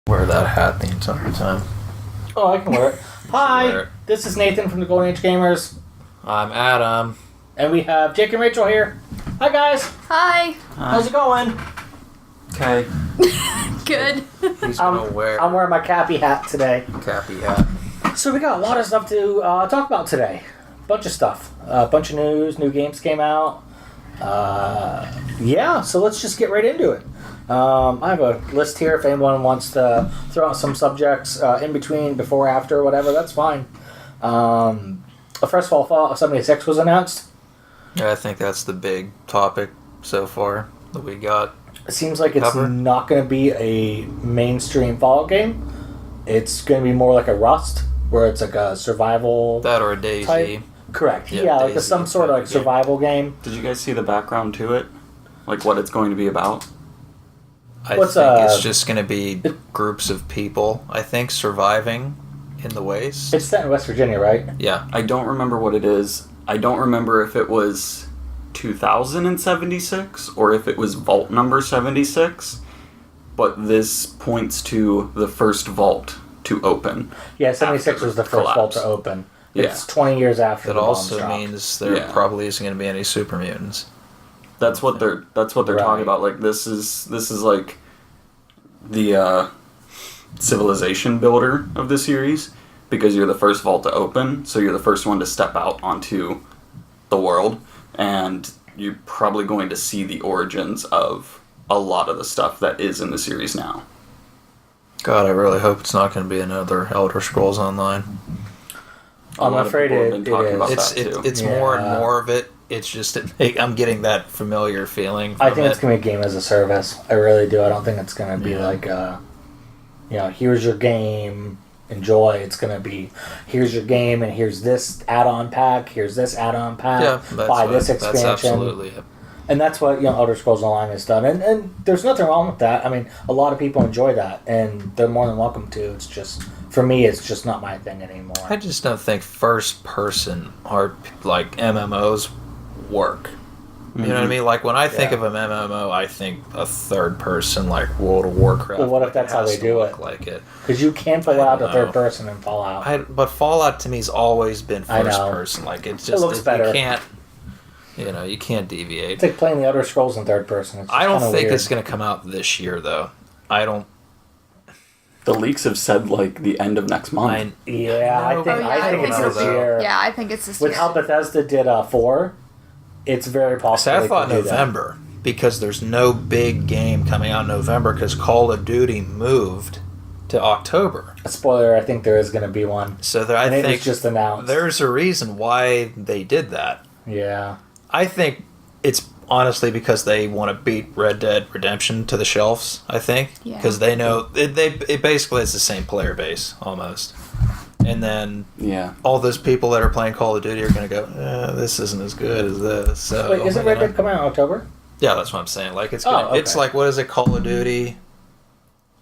wear that hat the entire time. Oh, I can wear it. Hi, wear it. this is Nathan from the Golden Age Gamers. I'm Adam. And we have Jake and Rachel here. Hi, guys. Hi. How's it going? Okay. Good. He's gonna wear I'm wearing my Cappy hat today. Cappy hat. So we got a lot of stuff to talk about today. Bunch of stuff. A bunch of news. New games came out. Yeah, so let's just get right into it. I have a list here if anyone wants to throw out some subjects in between, before, after, whatever, that's fine. First of all, Fallout 76 was announced. Yeah, I think that's the big topic so far that we got. It seems like it's not going to be a mainstream Fallout game. It's going to be more like a Rust, where it's like a survival That or a Daisy. type. Correct. Yep, Yeah, like Daisy some sort of like game. survival game. Did you guys see the background to it? Like what it's going to be about? I What's, think it's just going to be groups of people, I think, surviving in the waste. It's set in West Virginia, right? Yeah. I don't remember what it is. I don't remember if it was 2076 or if it was vault number 76. But this points to the first vault to open. Yeah, 76 after was the first vault collapse. to open. Yeah. It's 20 years after That the bombs also dropped. means there Yeah. probably isn't going to be any super mutants. That's what they're Right. talking about. Like this is like the civilization builder of the series, because you're the first vault to open, so you're the first one to step out onto the world, and you're probably going to see the origins of a lot of the stuff that is in the series now. God, I really hope it's not going to be another Elder Scrolls Online. I'm afraid people have been it talking is. about It's that too. it's more and Yeah. more of it. It's just I'm getting that familiar feeling. I From think it. it's going to be a game as a service. I really do. I don't think it's going to be Yeah. like, here's your game, enjoy. It's going to be, here's your game, and here's this add-on pack, here's this add-on pack, Yeah, buy this expansion. That's absolutely it. And that's what Elder Scrolls Online has done. And there's nothing wrong with that. I mean, a lot of people enjoy that, and they're more than welcome to. It's just, for me, it's just not my thing anymore. I just don't think first person or like MMOs work. You know what I mean? Like when I think Yeah. of an MMO, I think a third person like World of Warcraft. Well, what if like, that's how has they to do look it? Like it. Because you can't pull I out the don't third know. person in Fallout. But Fallout to me's always been I first know. person. Like it's just looks better. You can't. You can't deviate. It's like playing the Elder Scrolls in third person. It's just I don't kinda think weird. it's going to come out this year, though. I don't. The leaks have said like the end of next month. Yeah, I No, think, Oh, yeah, I think I it's think this so. year. Yeah, I think it's this With year. how Bethesda did 4, it's very possible. I they thought could do that. November because there's no big game coming out in November because Call of Duty moved to October. A spoiler, I think there is going to be one. So there, I And it was think just announced. there's a reason why they did that. Yeah. I think it's honestly because they want to beat Red Dead Redemption to the shelves. I think Yeah. because they know it basically is the same player base almost, and then Yeah. all those people that are playing Call of Duty are going to go, this isn't as good as this. So, Wait, isn't Red Dead coming out in October? Yeah, that's what I'm saying. Like it's Oh, gonna, okay. it's like what is it? Call of Duty.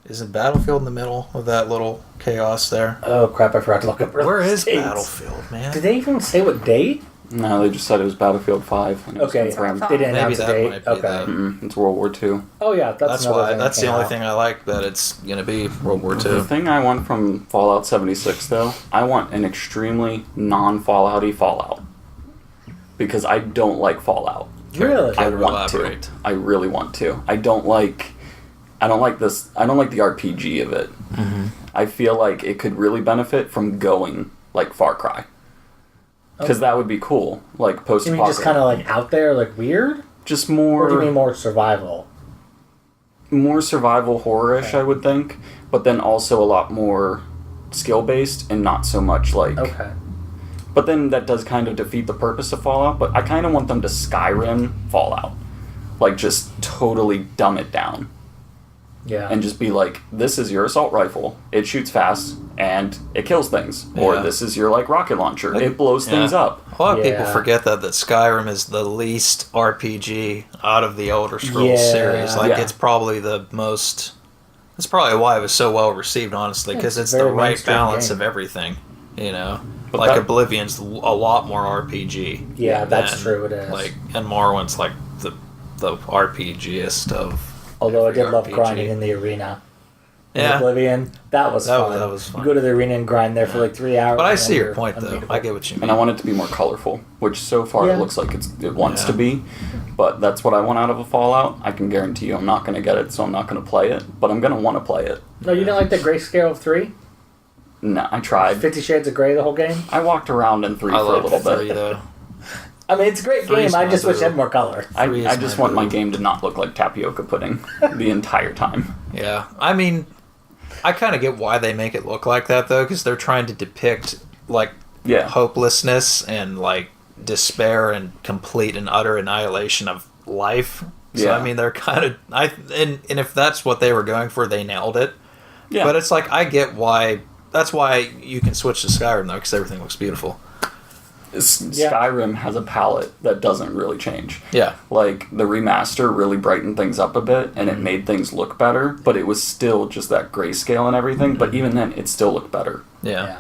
Isn't Battlefield in the middle of that little chaos there? Oh, crap, I forgot to look up Where release is dates. Battlefield, man? Did they even say what date? No, they just said it was Battlefield 5. And it was Okay, confirmed. they didn't Maybe announce a that date. might be Okay. that. It's World War II. Oh, yeah, that's another why. thing That's that the came only out. thing I like, that it's gonna be World War The II. thing I want from Fallout 76, though, I want an extremely non-Fallout-y Fallout. Because I don't like Fallout. Really? I Can you want elaborate? to. I really want to. I don't like this. I don't like the RPG of it. Mm-hmm. I feel like it could really benefit from going like Far Cry. Because that would be cool. Like You post-apocalyptic. mean just kind of like out there, like weird? Just Or do you mean more more survival? survival horror-ish, Okay. I would think. But then also a lot more skill-based and not so much like... Okay. But then that does kind of defeat the purpose of Fallout. But I kind of want them to Skyrim Fallout. Like, just totally dumb it down. Yeah. And just be like, this is your assault rifle. It shoots fast, and it kills things. Or Yeah. this is your, like, rocket launcher. It blows things Yeah. up. A lot of people Yeah. forget that Skyrim is the least RPG out of the Elder Scrolls Yeah. series. Like Yeah. it's probably the most. That's probably why it was so well received, honestly, because it's the very right mainstream balance game. of everything. You know, But like that- Oblivion's a lot more RPG. Yeah, that's than, true, it is. Like, and Morrowind's like the RPGist of. Although I every did love RPG. grinding in the arena. in Yeah. Oblivion. That was fun. That was fun. You go to the arena and grind there for like 3 hours. But I and see then your you're point, though. unbeatable. I get what you mean. And I want it to be more colorful, which so far Yeah. it looks like it wants Yeah. to be. But that's what I want out of a Fallout. I can guarantee you I'm not going to get it, so I'm not going to play it. But I'm going to want to play it. No, you didn't like the grayscale of 3? No, I tried. 50 Shades of Grey the whole game? I walked around in 3 I for a love little three, bit. though. I mean, it's a great Three's game. I my just wish it boo. had more color. I Three is just my want my boo. game to not look like tapioca pudding the entire time. Yeah. I mean, I kind of get why they make it look like that, though, because they're trying to depict, like, Yeah. hopelessness and, like, despair and complete and utter annihilation of life. So, Yeah. I mean, they're kind of... And if that's what they were going for, they nailed it. Yeah. But it's like, I get why... That's why you can switch to Skyrim, though, because everything looks beautiful. Yeah. Skyrim has a palette that doesn't really change. Yeah. Like, the remaster really brightened things up a bit, and Mm-hmm. it made things look better, but it was still just that grayscale and everything, but even then, it still looked better. Yeah.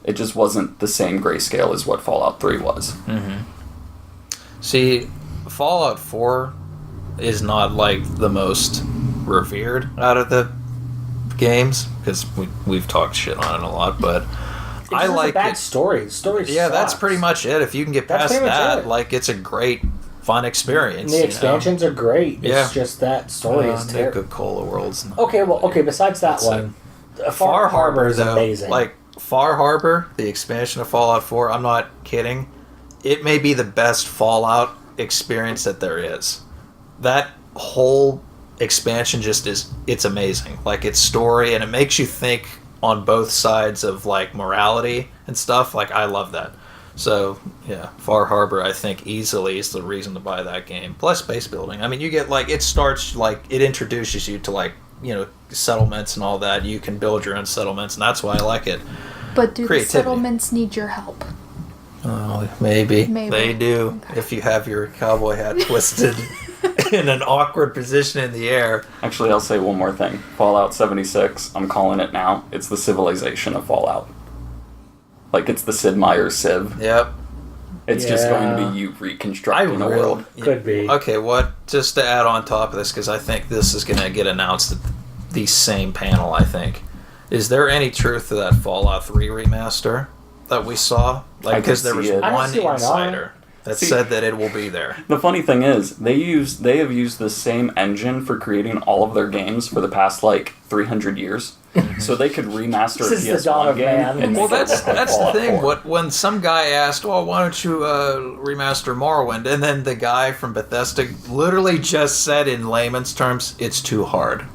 It just wasn't the same grayscale as what Fallout 3 was. See, Fallout 4 is not, like, the most revered out of the games, because we've talked shit on it a lot, but It's I just like a bad it. story. The story Yeah, that's sucks. pretty much it. If you can get That's past pretty much that, it. like, it's a great, fun experience. And the you know? expansions are great. Yeah. It's just that story is Nuka terrible. Cola Worlds. Okay, well, besides that That's one, Far Harbor is though, amazing. like Far Harbor, the expansion of Fallout 4. I'm not kidding. It may be the best Fallout experience that there is. That whole expansion just it's amazing. Like, its story, and it makes you think on both sides of, like, morality and stuff. Like, I love that. So, yeah, Far Harbor, I think, easily is the reason to buy that game. Plus base building. I mean, you get, like, it starts, like, it introduces you to, like, you know, settlements and all that. You can build your own settlements, and that's why I like it. But do the Creativity. settlements need your help? Oh, maybe. Maybe. They do. Okay. If you have your cowboy hat twisted in an awkward position in the air. Actually, I'll say one more thing. Fallout 76, I'm calling it now. It's the civilization of Fallout. Like, it's the Sid Meier's Civ. Yep. It's just going Yeah. to be you reconstructing a world. Could be. Okay, what? Just to add on top of this, because I think this is going to get announced at the same panel, I think. Is there any truth to that Fallout 3 remaster that we saw? I Like, could because there see was it. I don't one see why not. insider that See- said that it will be there. The funny thing is, they have used the same engine for creating all of their games for the past, like, 300 years. So they could remaster This a is the PS1 dawn of game. man. and Well, make it that's look like the Fallout thing. 4. When some guy asked, "Well, why don't you remaster Morrowind?" and then the guy from Bethesda literally just said in layman's terms, "It's too hard."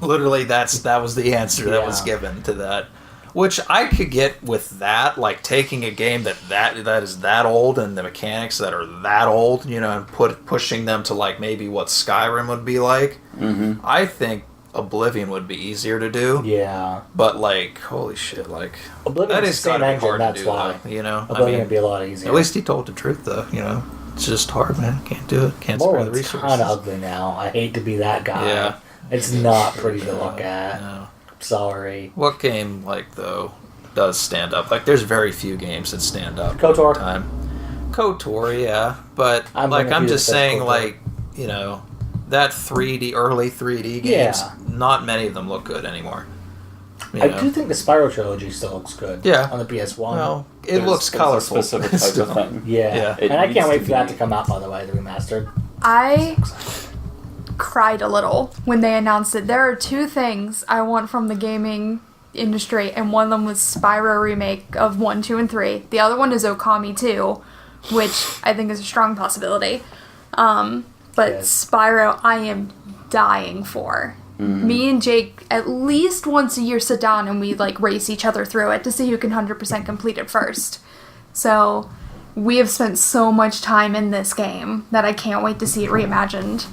Literally, that was the answer that was Yeah. given to that. Which I could get with that, like taking a game that is that old and the mechanics that are that old, you know, and pushing them to like maybe what Skyrim would be like. Mhm. I think Oblivion would be easier to do. Yeah. But like, holy shit, like Oblivion's that the is same gotta be engine, hard that's to do, why. though, you know. Oblivion would be a lot easier. At least he told the truth, though. You know, it's just hard, man. Can't do it. Can't spare the Morrowind's resources. kind of ugly now. I hate to be that guy. Yeah. It's not pretty to look at. No. Sorry. What game, like though, does stand up? Like, there's very few games that stand up. KOTOR. all the time. KOTOR, yeah, but I'm like gonna I'm do just the best saying, KOTOR. like, you know, that early 3D games. Yeah. Not many of them look good anymore. You I know? do think the Spyro trilogy still looks good. Yeah. On the PS1. Well, it There's- looks there's a colorful. specific type still. of thing. Yeah. Yeah. It And I needs can't wait to for that be- to come out, by the way, the remastered. I cried a little when they announced it. There are two things I want from the gaming industry, and one of them was Spyro remake of 1, 2, and 3. The other one is Okami 2, which I think is a strong possibility. But Yes. Spyro, I am dying for. Me and Jake at least once a year sit down and we like race each other through it to see who can 100% complete it first. So we have spent so much time in this game that I can't wait to see it reimagined.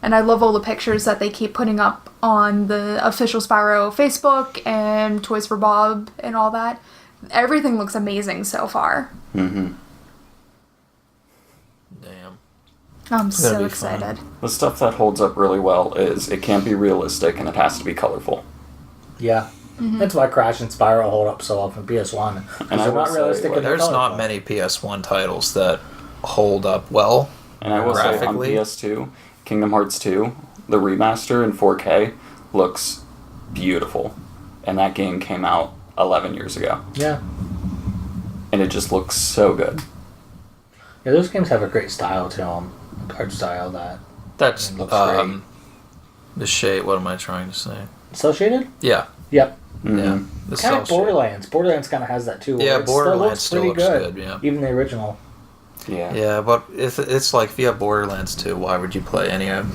And I love all the pictures that they keep putting up on the official Spyro Facebook and Toys for Bob and all that. Everything looks amazing so far. Mm-hmm. Damn. I'm That'd so be excited. The stuff that holds up really well is it can't be realistic and it has to be colorful. Yeah. That's why Crash and Spyro hold up so well from PS1. And Because I they're will not say, realistic like, and they're There's not colorful. many PS1 titles that hold up well. And I will say on Graphically? PS2, Kingdom Hearts 2, the remaster in 4K looks beautiful. And that game came out 11 years ago. Yeah. And it just looks so good. Yeah, those games have a great style to them. Art style That's looks great. the shade. What am I trying to say? Associated? Yeah, Yep. Mhm. yeah. The Kind cell of shade. Borderlands. Borderlands kind of has that too. Yeah, It Borderlands still pretty looks good, yeah. Even the original. Yeah. Yeah, but if it's like if you have Borderlands 2, why would you play any of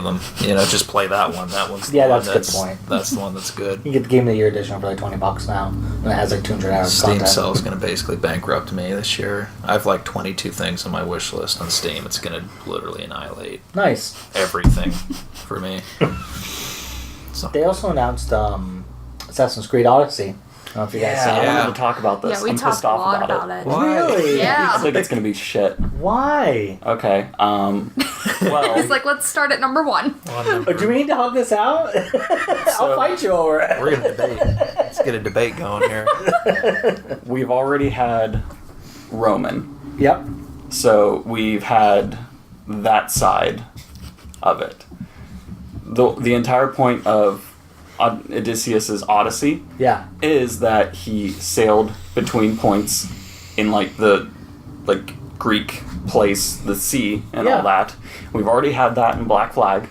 them? You know, just play that one. That one's the Yeah, one that's a good point. That's the one that's good. You get the Game of the Year edition for like $20 now, and it has like 200 hours of Steam content. sale is going to basically bankrupt me this year. I have like 22 things on my wish list on Steam. It's going to literally annihilate Nice. everything for me. So, They also announced Assassin's Creed Odyssey. I don't know if you guys saw I it. Yeah. wanted to talk about this. Yeah, we I'm talked pissed a off lot about about it. Why? Really? Yeah. I think it's gonna be shit. Why? Okay. Well, He's like, let's start at number 1. Do we need to hug this out? I'll fight you over it. We're going to debate. Let's get a debate going here. we've already had Roman, Yep. so we've had that side of it. The entire point of Odysseus's Odyssey Yeah. is that he sailed between points in the Greek place, the sea, and Yeah. all that. We've already had that in Black Flag.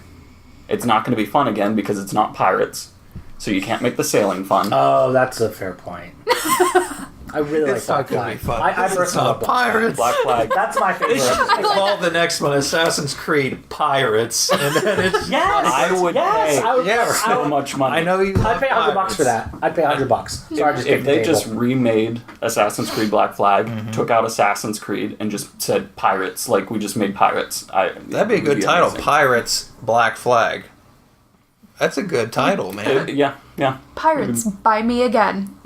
It's not going to be fun again because it's not pirates, so you can't make the sailing fun. Oh, that's a fair point. I really It's like not Black going to be Flag. fun. I It's personally not love Black Flag. pirates. Black Flag. That's my They should favorite. call the next one Assassin's Creed Pirates, and then it's Yes! I would yes! pay I would, Yeah, I so would, much money. I know you. I'd pay $100 pirates. for that. I'd pay $100. Sorry, I just If kicked the they table. just remade Assassin's Creed Black Flag, took out Assassin's Creed, and just said pirates, like we just made pirates, That'd be a it would good title. amazing. Pirates Black Flag. That's a good title, man. Yeah. Pirates, buy me again.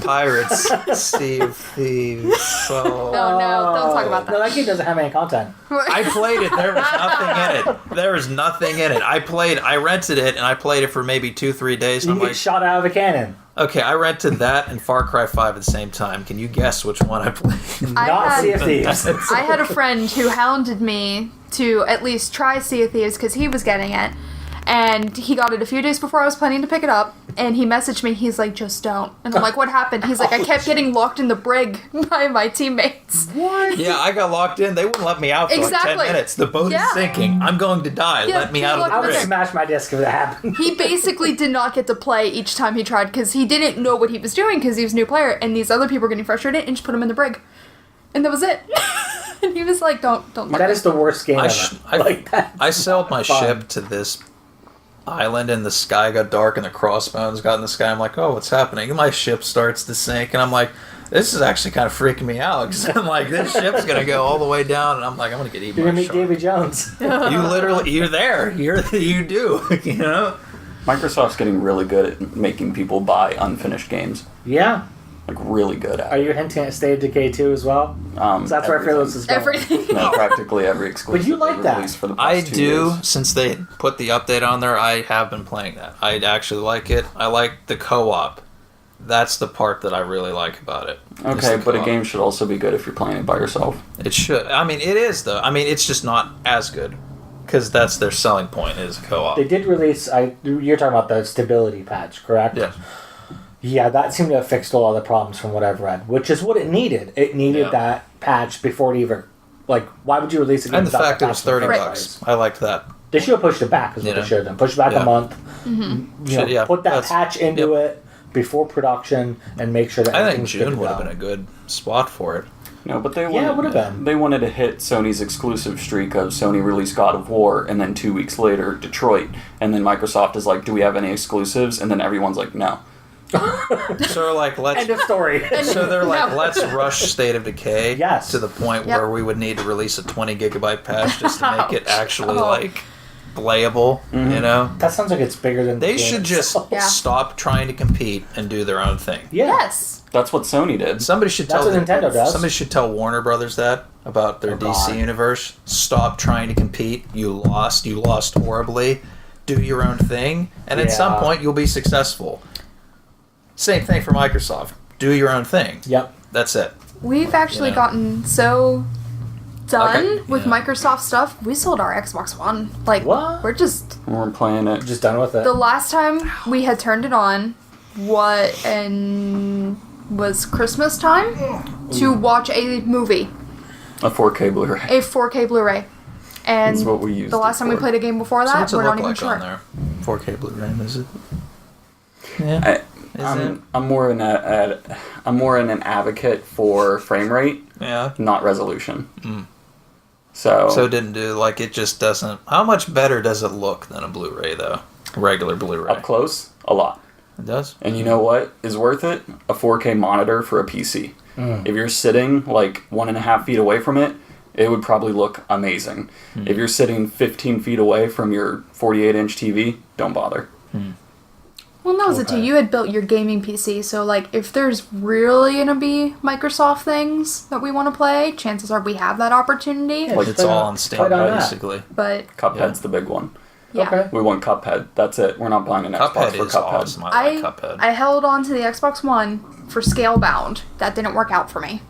Pirates, Steve Thieves. So Oh no, don't talk about No, that. that game doesn't have any content. I played it. There was nothing in it. There was nothing in it. I rented it, and I played it for maybe 2-3 days. You And I'm get like, shot out of a cannon. okay, I rented that and Far Cry 5 at the same time. Can you guess which one I played? Not Sea of Thieves. I had a friend who hounded me to at least try Sea of Thieves because he was getting it. And he got it a few days before I was planning to pick it up. And he messaged me. He's like, just don't. And I'm like, what happened? He's like, I kept getting locked in the brig by my teammates. What? Yeah, I got locked in. They wouldn't let me out for like 10 Exactly. minutes. The boat Yeah. is sinking. I'm going to die. Yeah, Let me he out of looked the I would Okay. brig. smash my disc if that happened. He basically did not get to play each time he tried because he didn't know what he was doing because he was a new player. And these other people were getting frustrated and just put him in the brig. And that was it. And he was like, don't. That is the worst game ever. I, I sailed my fun. ship to this island and the sky got dark and the crossbones got in the sky. I'm like, oh, what's happening? And my ship starts to sink and I'm like, this is actually kind of freaking me out because I'm like, this ship's going to go all the way down and I'm like, I'm going to get eaten You're by gonna a meet shark. Davy Jones. You're there. You do, you know? Microsoft's getting really good at making people buy unfinished games. Yeah. Like really good at Are it. you hinting at State of Decay 2 as well? So that's where I feel this is going. Everything. No, practically every exclusive. But you like they've that. released for the I past 2 do, years. since they put the update on there, I have been playing that. I actually like it. I like the co-op. That's the part that I really like about it. is Okay, the but a co-op. game should also be good if you're playing it by yourself. It should. I mean, it is, though. I mean, it's just not as good. Because that's their selling point, is co-op. They did release. You're talking about the stability patch, correct? Yeah. Yeah, that seemed to have fixed a lot of the problems from what I've read, which is what it needed. It needed Yeah. that patch before it even. Like, why would you release a game And the without fact that it was patch in the $30. first place? I liked that. They should have pushed it back, is what Yeah. they should have done. Push it back Yeah. a month. You know, Yeah, put that that's- patch into yep. it before production and make sure that I think everything's good June to would have go. been a good spot for it. No, but they Yeah, wanted, it would have been. They wanted to hit Sony's exclusive streak of Sony released God of War, and then 2 weeks later Detroit, and then Microsoft is like, "Do we have any exclusives?" And then everyone's like, "No." So, like, let's... End of story. So they're like, No. let's rush State of Decay Yes. to the point Yep. where we would need to release a 20 gigabyte patch just to make it actually, Oh. like, playable, you know? That sounds like it's bigger than They the game should just itself. Yeah. stop trying to compete and do their own thing. Yeah. Yes. That's what Sony did. Somebody should That's tell what Nintendo does. Somebody should tell Warner Brothers that about their Oh, DC God. universe. Stop trying to compete. You lost. You lost horribly. Do your own thing, and at some Yeah. point you'll be successful. Same thing for Microsoft. Do your own thing. Yep. That's it. We've actually Yeah. gotten so done with yeah. Microsoft stuff. We sold our Xbox One. Like, What? we're just... We're playing it. Just done with it. The last time we had turned it on, was Christmas time to watch a movie, A 4K Blu-ray. a 4K Blu-ray, and That's what we used the it last time we for. played a game before So that, what's it we're look not even like sure. on there? 4K Blu-ray, is it? Yeah. I'm more in an advocate for frame rate, Yeah. not resolution. Mm. So So it didn't do, like, it just doesn't... How much better does it look than a Blu-ray, though? Regular Blu-ray. up close, a lot. It does? And you know what is worth it? A 4K monitor for a PC. If you're sitting like 1.5 feet away from it, it would probably look amazing. If you're sitting 15 feet away from your 48-inch TV, don't bother. Well, that was it too. Okay. You had built your gaming PC, so like, if there's really gonna be Microsoft things that we want to play, chances are we have that opportunity. Yeah. Like, it's Play all on- on play standby, on that. basically. But Cuphead's the big one. yeah, Okay. We want Cuphead. That's it. We're not buying an Xbox Cuphead for is Cuphead. awesome. I like Cuphead. I held on to the Xbox One for Scalebound. That didn't work out for me.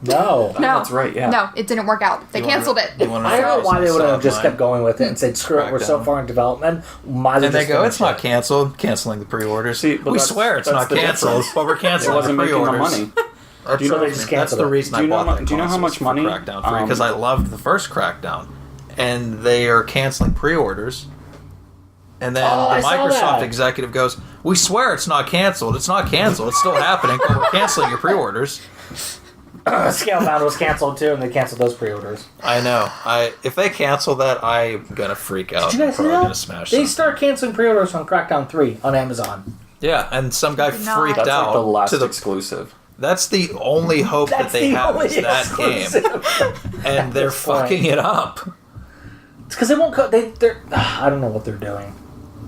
No. No, that's right, yeah. No, it didn't work out. They You wanna- canceled it. you wanna I don't know why they would have just kept going with it and said, screw it, we're so Crackdown. far in development, might as well And they just go, finish it's not it." canceled. Canceling the pre-orders. See, but we that's- swear it's that's not the canceled, difference. but we're It canceling wasn't the making the pre-orders. money. That's, you know they the- just that's canceled the it. reason Do you I know bought mu- that do you know how console much for money, Crackdown 3 because I loved the first Crackdown, and they are canceling pre-orders. And then Oh, I the saw Microsoft that. executive goes, "We swear it's not canceled. It's not canceled. It's still happening, but we're canceling your pre-orders." Scalebound was canceled too, and they canceled those pre-orders. I know. If they cancel that, I'm gonna freak out. Did you guys see I'm probably that? gonna smash They something. start canceling pre-orders on Crackdown 3 on Amazon. Yeah, and some guy Did not. freaked That's out like the last to the. exclusive. That's the only hope that they have is that game, and they're this point. fucking it up. It's because they won't cut. They're. I don't know what they're doing.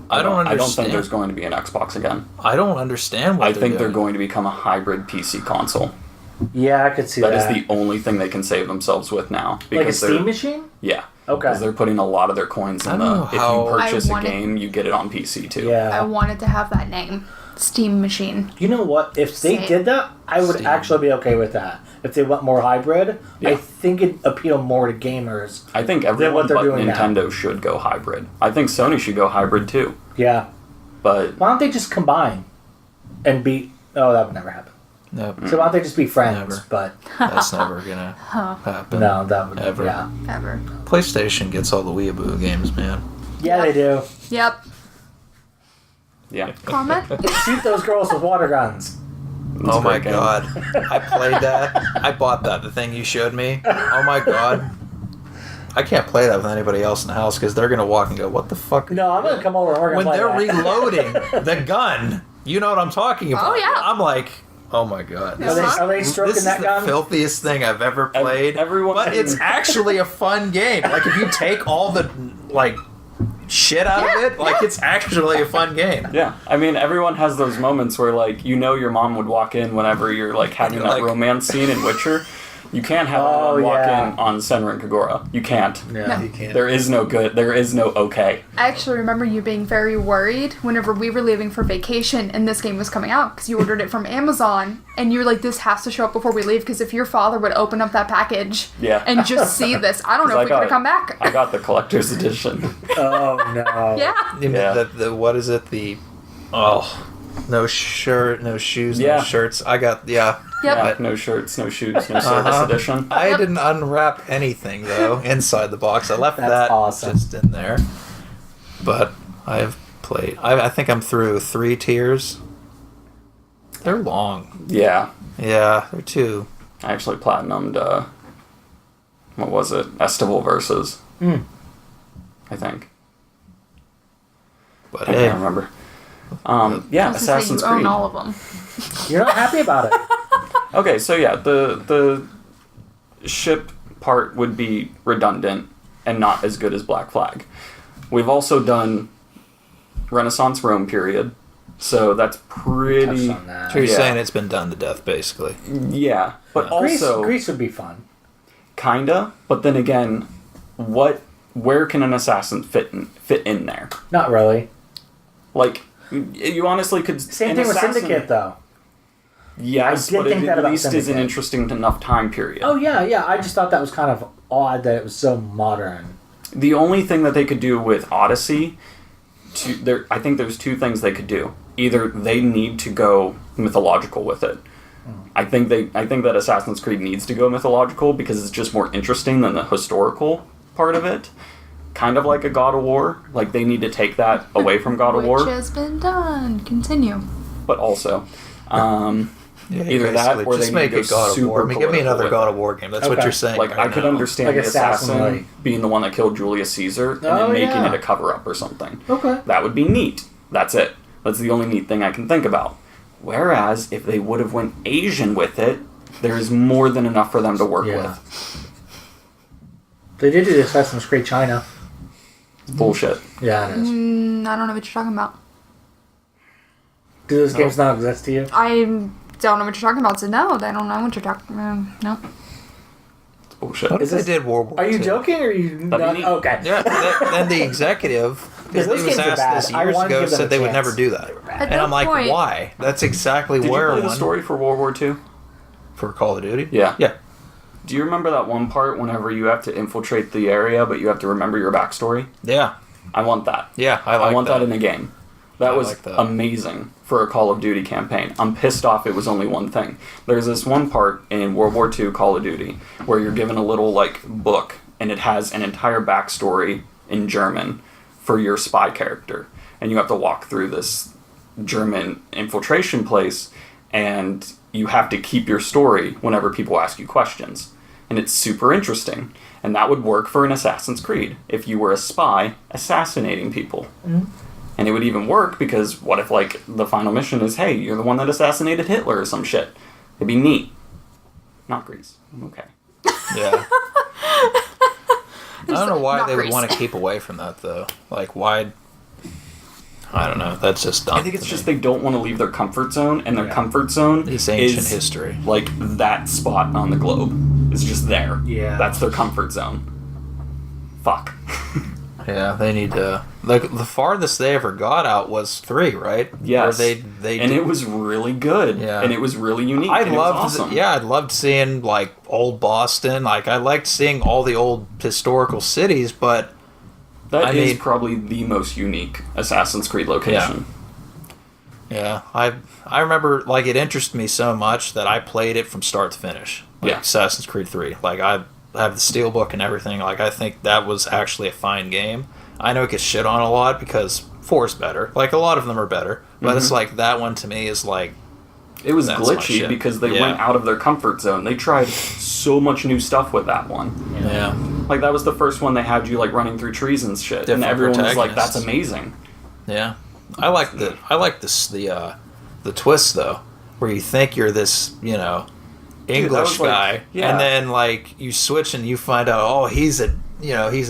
I don't understand. I don't think there's going to be an Xbox again. I don't understand what I think they're doing. going to become a hybrid PC console. Yeah, I could see that. That is the only thing they can save themselves with now. like a Because Steam they're machine. yeah. Okay. Because they're putting a lot of their coins I in don't the. know If how- you purchase I a wanted- game, you get it on PC too. I Yeah. wanted to have that name, Steam Machine. You know what? If they Same. did that, I would Steam. actually be okay with that. If they went more hybrid, I Yeah. think it'd appeal more to gamers. I think everyone they're but doing now. Nintendo should go hybrid. I think Sony should go hybrid too. Yeah. But Why don't they just combine and be? Oh, that would never happen. Nope, So why don't they just be friends? Never. But that's never gonna happen. no, that would Ever. Yeah. Ever. PlayStation gets all the Weeaboo games, man. Yeah, they do. Yep. yeah. Comment? Shoot those girls with water guns. It's Oh a my great game. god. I played that. I bought that, the thing you showed me. Oh my god. I can't play that with anybody else in the house because they're going to walk and go, what the fuck? No, I'm gonna come over and we're gonna When play they're that. reloading the gun, you know what I'm talking about. Oh, yeah. I'm like, oh my god. Are they- Are they stroking This is that the gun? filthiest thing I've ever played. everyone- but it's actually a fun game. Like if you take all the like shit out of it, like it's actually a fun game. Yeah, I mean, everyone has those moments where, like, you know your mom would walk in whenever you're, like, having You're that like- romance scene in Witcher. You can't have Oh, anyone walk yeah. in on Senra and Kagura. You can't. Yeah. You can't. There is no good. There is no okay. I actually remember you being very worried whenever we were leaving for vacation and this game was coming out because you ordered it from Amazon and you were like, this has to show up before we leave because if your father would open up that package Yeah. and just see this, I don't know 'Cause if we could have come back. I got the collector's edition. Oh no. Yeah. Yeah. The what is it? The no shirt, no shoes, Yeah. no shirts. I got Yep. Yeah, no shirts, no shoes, no service edition. I didn't unwrap anything though inside the box. I left That's that awesome. just in there. But I've played. I think I'm through 3 tiers. They're long. Yeah. Yeah, they're 2. I actually platinumed, what was it? Estival Versus. I think. But I hey, can't remember. Yeah, I was gonna say, Assassin's you own Creed. all of them. You're not happy about it. Okay, so yeah, the ship part would be redundant and not as good as Black Flag. We've also done Renaissance Rome period, so that's pretty. Touched on that. so you're yeah. saying it's been done to death, basically. Yeah, but Greece, also Greece would be fun. kinda. But then again, where can an assassin fit in there? Not really. Like, you honestly could. Same an thing with assassin- Syndicate, though. Yes, I did but think it that at about least is an Syndicate. interesting enough time period. Oh yeah, yeah. I just thought that was kind of odd that it was so modern. The only thing that they could do with Odyssey, I think there's two things they could do. Either they need to go mythological with it. I think that Assassin's Creed needs to go mythological because it's just more interesting than the historical part of it. Kind of like a God of War. Like, they need to take that away from God of War. Which has been done. Continue. But also, either that or just they make need a to go God of super War. I mean, give me political another with God it. of War game. That's Okay. what you're saying. Like, right I could now. understand Like the Assassin, assassin like- being the one that killed Julius Caesar and then making it a cover-up or something. Okay. That would be neat. That's it. That's the only neat thing I can think about. Whereas, if they would have went Asian with it, there's more than enough for them to work Yeah. with. They did do Assassin's Creed China. Bullshit. Yeah, it is. I don't know what you're talking about. Do those games not exist to you? I don't know what you're talking about, so no, I don't know what you're talking about. No. It's bullshit. What if Is they this- did World War Are you II? joking or are you not? That'd be neat. Okay. Yeah, then the executive, because those he was games are asked bad. this I years wanted to ago, give them a said they would chance. never do that. At And that I'm like, point- why? That's exactly Did you where play the one story for World War II? for Call of Duty. Yeah. Yeah. Do you remember that one part whenever you have to infiltrate the area, but you have to remember your backstory? Yeah. I want that. Yeah. I I like want that in a game. That I was like that. amazing for a Call of Duty campaign. I'm pissed off it was only one thing. There's this one part in World War II Call of Duty where you're given a little like book and it has an entire backstory in German for your spy character. And you have to walk through this German infiltration place and you have to keep your story whenever people ask you questions. And it's super interesting. And that would work for an Assassin's Creed if you were a spy assassinating people. And it would even work because what if, like, the final mission is, hey, you're the one that assassinated Hitler or some shit? It'd be neat. Not Greece. Okay. Yeah. I don't know why Not they would Greece. want to keep away from that, though. Like, why? I don't know. That's just dumb. I think it's to just me. they don't want to leave their comfort zone, and their comfort zone It's ancient is, history. like, that spot on the globe. It's just there. Yeah. That's their comfort zone. Fuck. Yeah, they need to. Like, the farthest they ever got out was 3, right? Yes. Where they and did- it was really good. Yeah. And it was really unique. I and it was loved, awesome. yeah, I loved seeing like old Boston. Like, I liked seeing all the old historical cities, but That I is mean- probably the most unique Assassin's Creed location. yeah, I remember like it interested me so much that I played it from start to finish. Like Yeah. Assassin's Creed 3. Like, I have the steelbook and everything. Like, I think that was actually a fine game. I know it gets shit on a lot because 4 is better. Like, a lot of them are better, but it's like that one to me is like. It was That's my glitchy shit. because they Yeah. went out of their comfort zone. They tried so much new stuff with that one. Yeah. Like, that was the first one they had you, like, running through trees and shit. Different and everyone was like, protagonists. that's amazing. Yeah, I like the twist though, where you think you're this, English was like- guy, yeah. and then like you switch and you find out, oh, he's a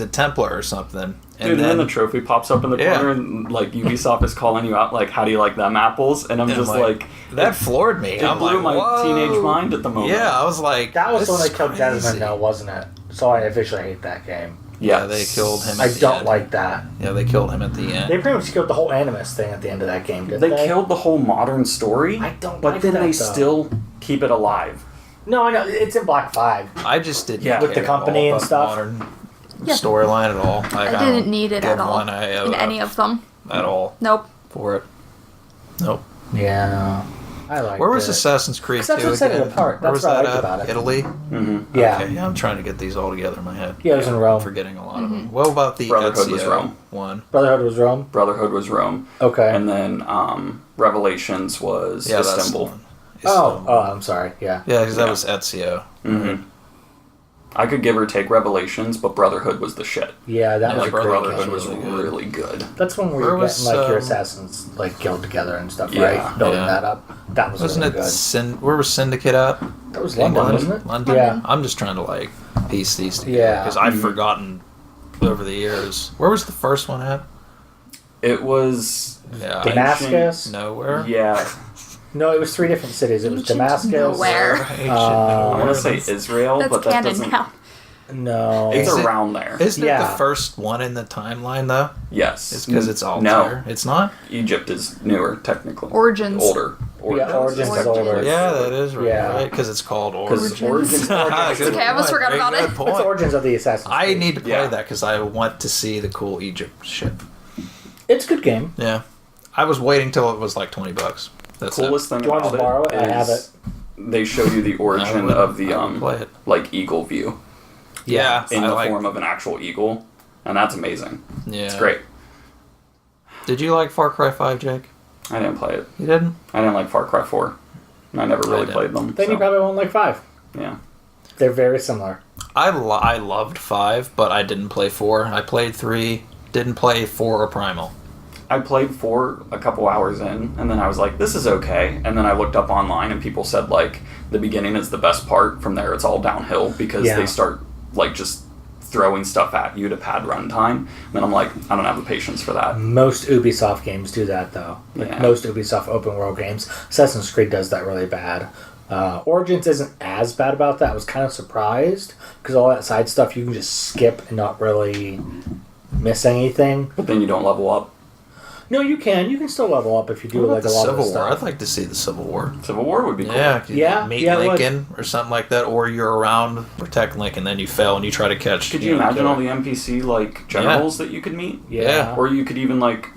Templar or something, Dude, and then the trophy pops up in the Yeah. corner and, like, Ubisoft is calling you out, like, how do you like them apples? And I'm and just I'm like, that floored me. it I'm blew like, my whoa. teenage mind at the moment. Yeah, I was like, That was this the one is that killed crazy. Desmond, though, wasn't it? So I officially hate that game. Yeah, they killed him. I At the don't end. like that. Yeah, they killed him at the end. They pretty much killed the whole Animus thing at the end of that game, didn't They they? killed the whole modern story, I don't but like then that, they though. still keep it alive. No, I know. It's in Black 5. I just didn't Yeah. care With the at company all and about stuff? Modern Yeah. storyline at all. Like, I didn't need it at all One iota in any of them. at all Nope. for it. Nope. Yeah. I like Where was it. Assassin's Creed 2 That's what set it again? apart. Where That's was what I that liked at? about it. Italy? Mm-hmm. Yeah. Okay, yeah, I'm trying to get these all together in my head. Yeah, it was in Rome. I'm forgetting a lot of them. What about the Brotherhood was Ezio Rome. one? Brotherhood was Rome? Brotherhood was Rome. Okay. And then Revelations was Yeah, that's the Istanbul. one. Oh, Istanbul. I'm sorry. Yeah. Yeah, because that Yeah. was Ezio. Mm-hmm. I could give or take Revelations, but Brotherhood was the shit. Yeah, that Yeah, was a Like, great Brotherhood game. was really good. really good. That's when we Where were was, getting like your um, assassins like killed together and stuff, Yeah, right? Building yeah. that up. That was Wasn't really it good. Where was Syndicate at? That was London, England? wasn't it? London? Yeah. I'm just trying to like piece these together Yeah. because I've Mhm. forgotten over the years. Where was the first one at? It was Yeah, Damascus? nowhere. yeah. No, it was 3 different cities. It was Ancient Damascus. nowhere. Ancient I I want nowhere. to say Israel, That's but that canon doesn't. now. No. It's Is it- around there. Isn't it Yeah. the first one in the timeline, though? Yes. It's because it's Altair. No. It's not? Egypt is newer, technically. Origins. Older. Origins is Origins. older. Yeah, that is right. Yeah. Because it's called Because Origins. Origins. Good Okay, I almost point. forgot about Very it. good It's point. Origins of the Assassin's I Creed. need to play Yeah. that because I want to see the cool Egypt ship. It's a good game. Yeah. I was waiting till it was like $20. That's Coolest thing Do you want about to borrow it? it I have is it. they show you the I origin would- of the I would play it. like eagle view Yeah. in I the like, form of an actual eagle, and that's amazing. Yeah. It's great. Did you like Far Cry 5, Jake? I didn't play it. You didn't? I didn't like Far Cry 4. I never really didn't. played them. Then you so, probably won't like 5. yeah. They're very similar. I loved 5, but I didn't play 4. I played 3, didn't play 4 or Primal. I played 4 a couple hours in, and then I was like, this is okay. And then I looked up online, and people said, like, the beginning is the best part. From there, it's all downhill because Yeah. they start, like, just throwing stuff at you to pad runtime. And then I'm like, I don't have the patience for that. Most Ubisoft games do that, though. Like Yeah. most Ubisoft open world games. Assassin's Creed does that really bad. Origins isn't as bad about that. I was kind of surprised because all that side stuff you can just skip and not really miss anything. But then you don't level up. No, you can. You can still level up if you do What about like a the lot Civil of the War? stuff. I'd like to see the Civil War. Civil War would be cool. Yeah, you Yeah, meet yeah, it would. Lincoln or something like that, or you're around, protect Lincoln, then you fail and you try to catch. Could you know, imagine kill all him. the NPC, like, generals that you could meet? Yeah. Or you could even, like,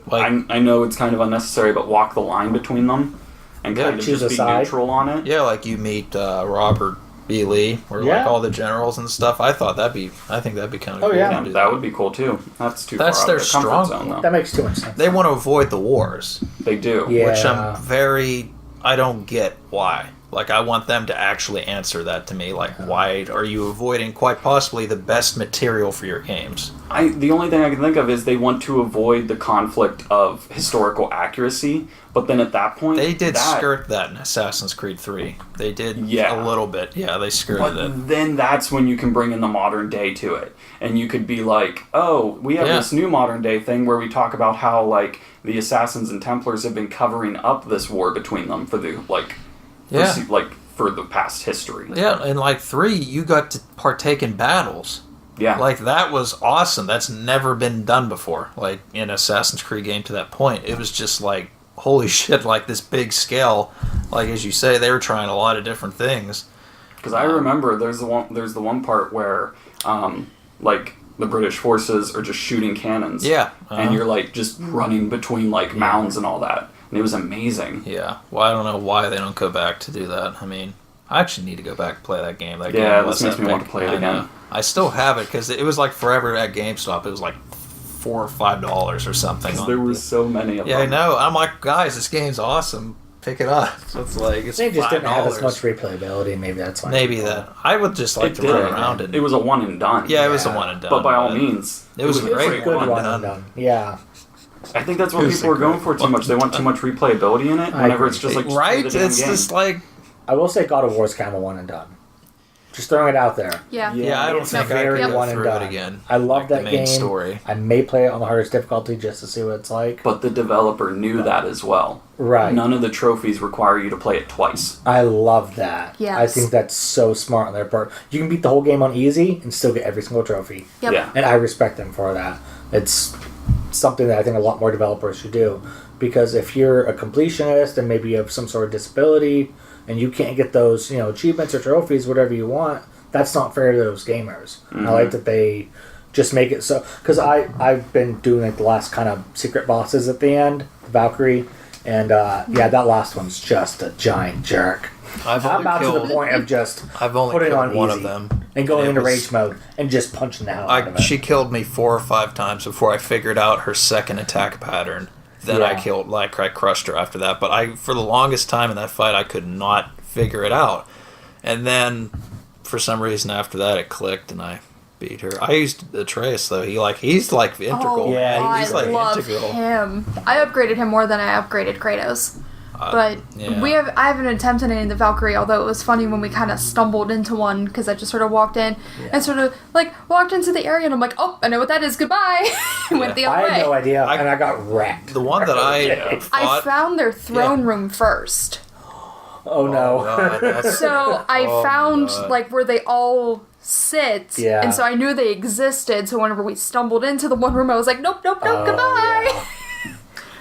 Like, I know it's kind of unnecessary, but walk the line between them and Yeah, kind of choose just a be side. neutral on it. yeah, like you meet Robert B. Lee, or Yeah. like all the generals and stuff. I think that'd be kind of Oh, cool. yeah. to Yeah, do that would be cool too. That's too That's far their out of the comfort strong zone, point. though. That makes too much sense. They want to avoid the wars, They do. Yeah. which I don't get why. Like, I want them to actually answer that to me. Like, why are you avoiding quite possibly the best material for your games? The only thing I can think of is they want to avoid the conflict of historical accuracy, but then at that point, They did skirt that in Assassin's Creed 3. They did Yeah. a little bit. Yeah, they skirted it. But then that's when you can bring in the modern day to it. And you could be like, oh, we have Yeah. this new modern day thing where we talk about how, like, the Assassins and Templars have been covering up this war between them for the, like, Yeah. for the past history. Yeah, in like 3, you got to partake in battles. Yeah. Like, that was awesome. That's never been done before. Like, in Assassin's Creed game to that point. It was just like, holy shit, like this big scale. Like, as you say, they were trying a lot of different things. Because I remember there's the one part where, like, the British forces are just shooting cannons. Yeah. And you're, like, just running between, like, mounds and all that. And it was amazing. Yeah. Well, I don't know why they don't go back to do that. I mean, I actually need to go back and play that game. That Yeah, game this was makes me epic. want to play it I know. again. I still have it because it was like forever at GameStop. It was like $4 or $5 or something. Because there were so many of Yeah, I them. know. I'm like, guys, this game's awesome. Pick it up. So it's like, it's They just didn't have as $5. much replayability. Maybe that's why. Maybe that. I would just like to did. run around it. It was a one and done. Yeah, it was a Yeah. one and done. But by all means, it was a It's great a good one one and and done. done. Yeah. I think that's what It was people a are going great for too one. much. They want too much replayability in it. I Whenever agree. it's just like just Right? play the damn It's game. just like, I will say God of War's kind of a one and done. Just throwing it out there. Yeah. yeah, I don't It's think I very could go one and through done. it again. I love Like that the main game. story. I may play it on the hardest difficulty just to see what it's like. But the developer knew that as well. Right. None of the trophies require you to play it twice. I love that. Yes. I think that's so smart on their part. You can beat the whole game on easy and still get every single trophy. Yep. Yeah. And I respect them for that. It's something that I think a lot more developers should do. Because if you're a completionist and maybe you have some sort of disability and you can't get those, achievements or trophies, whatever you want, that's not fair to those gamers. Mm-hmm. I like that they just make it so. Because I've been doing like the last kind of secret bosses at the end, Valkyrie, and that last one's just a giant jerk. I've I'm only about to killed, the point of just I've only putting killed on one easy of them. and going it into was- rage mode and just punching the hell out of it. She killed me 4 or 5 times before I figured out her second attack pattern. Then I Yeah. I crushed her after that. But for the longest time in that fight, I could not figure it out. And then, for some reason after that, it clicked and I beat her. I used Atreus though. He's like integral. Oh, Yeah, I he's like love integral. him. I upgraded him more than I upgraded Kratos. But yeah. I haven't attempted any of the Valkyrie, although it was funny when we kind of stumbled into one because I just sort of walked in and sort of like walked into the area and I'm like, oh, I know what that is. Goodbye. Went the other I way. had no idea, and I got wrecked. The one that I I fought. found their throne room first. Oh no. God, that's- So I Oh my found God. like where they all sit. Yeah. And so I knew they existed, so whenever we stumbled into the one room, I was like, nope, goodbye.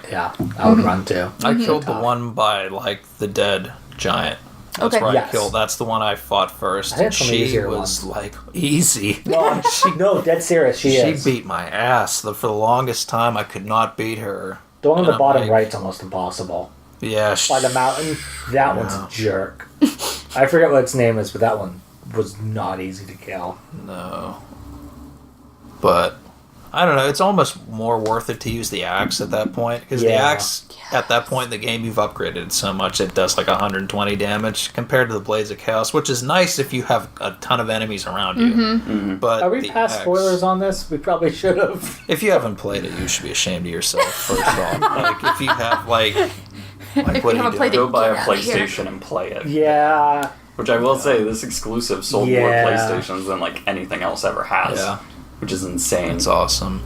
Yeah, I would run too. I killed the one by, like, the dead giant. That's Okay. where Yes. I killed. That's the one I fought first. I had And some she easier was, ones. like, easy. No, no, dead serious. She is. She beat my ass. For the longest time, I could not beat her. The one on And the I'm bottom like, right's almost impossible. Yeah. By the mountain, that one's a jerk. I forget what its name is, but that one was not easy to kill. No. But, I don't know. It's almost more worth it to use the axe at that point. Because the Yeah. axe, at that point in the game, you've upgraded it so much it does like 120 damage compared to the Blades of Chaos, which is nice if you have a ton of enemies around you. But Are we the past axe- spoilers on this? We probably should have. If you haven't played it, you should be ashamed of yourself, first off. Like, if you have, like If what you are you haven't played doing? it, Go buy a get outta here. PlayStation and play it. Yeah. Which I will say, this exclusive sold more Yeah. PlayStations than like anything else ever has. Yeah. Which is insane. It's awesome.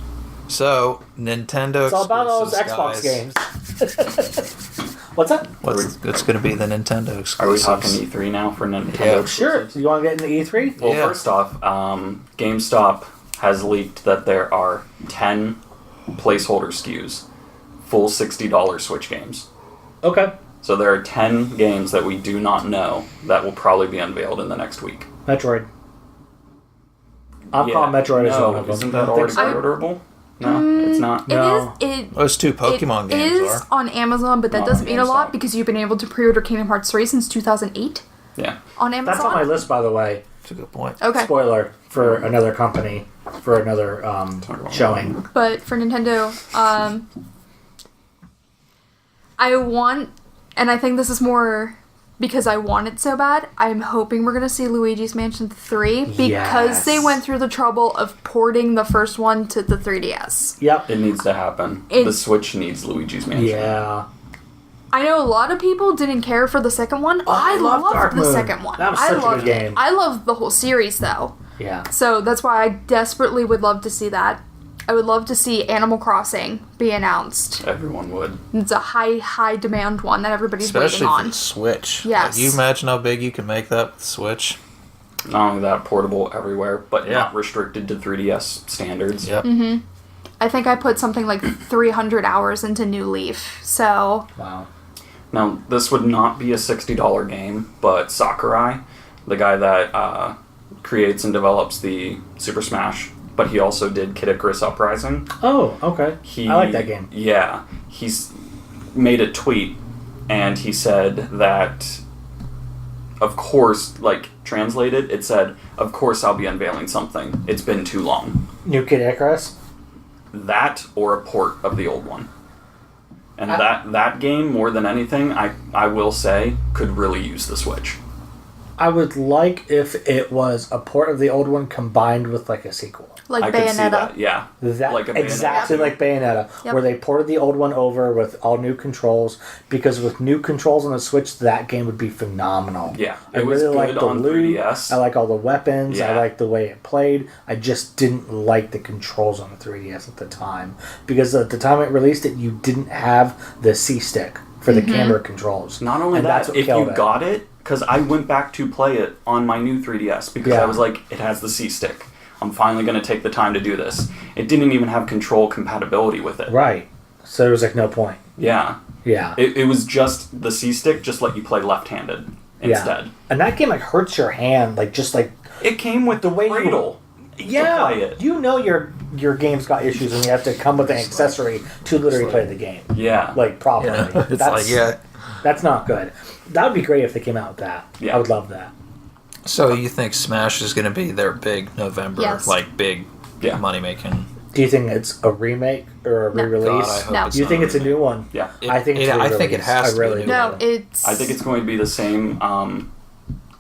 So, Nintendo It's all about those exclusives, Xbox guys. games. What's that? It's going to be the Nintendo exclusives. Are we talking E3 now for Nintendo? Yeah. Sure. exclusives? You want to get into E3? Well, Yeah. first off, GameStop has leaked that there are 10 placeholder SKUs, full $60 Switch games. Okay. So there are 10 games that we do not know that will probably be unveiled in the next week. Metroid. I'm calling Metroid as one of them. Isn't that I already think so. pre-orderable? No, it's not. No. Those two Pokemon it games is are. on Amazon, but that Not doesn't on mean a lot GameStop. because you've been able to pre-order Kingdom Hearts 3 since 2008 Yeah. on Amazon. That's on my list, by the way. That's a good point. Okay. Spoiler for another company, for another showing. But for Nintendo, I want, and I think this is more because I want it so bad, I'm hoping we're going to see Luigi's Mansion 3 because Yes. they went through the trouble of porting the first one to the 3DS. Yep. It needs to happen. It- The Switch needs Luigi's Mansion. Yeah. I know a lot of people didn't care for the second one. I love loved Dark the Moon. second one. That was I such a good loved it. game. I loved the whole series though. Yeah. So that's why I desperately would love to see that. I would love to see Animal Crossing be announced. Everyone would. It's a high demand one that everybody's Especially waiting for on. the Switch. Yes. Like, you imagine how big you can make that with the Switch? Not only that, portable everywhere, but Yeah. not restricted to 3DS standards. Yep. I think I put something like 300 hours into New Leaf. So Wow. Now, this would not be a $60 game, but Sakurai, the guy that creates and develops the Super Smash, but he also did Kid Icarus Uprising. Oh, okay. I like that game. Yeah. He's made a tweet, and he said that, of course, like, translated, it said, of course I'll be unveiling something. It's been too long. New Kid Icarus? That or a port of the old one. And that game, more than anything, I will say, could really use the Switch. I would like if it was a port of the old one combined with like a sequel. like I could see Bayonetta. that, yeah. That Like a Bayonetta. exactly like Bayonetta, Yep. where they ported the old one over with all new controls. Because with new controls on the Switch, that game would be phenomenal. Yeah, I it was really like good the on loot. 3DS. I like all the weapons. I Yeah. like the way it played. I just didn't like the controls on the 3DS at the time because at the time it released it, you didn't have the C stick for the camera controls. Not only And that's that, what if killed you it. got it, because I went back to play it on my new 3DS because Yeah. I was like, it has the C stick. I'm finally going to take the time to do this. It didn't even have control compatibility with it. Right. So there was like no point. Yeah. Yeah. It was just the C stick, just let you play left-handed instead. And that game like hurts your hand, like just like It came with the way you- cradle. yeah, play it. you know your game's got issues and you have to come with an accessory to literally play the game Yeah. like properly. Yeah. It's like, yeah. that's not good. That would be great if they came out with that. Yeah. I would love that. So you think Smash is going to be their big November, Yes. like big Yeah. money making? Do you think it's a remake or a No. re-release? God, I hope No. it's You not think a it's a new one? Yeah. I think it's I think it re-release. has to I be really a do. new No, one. it's. I think it's going to be the same.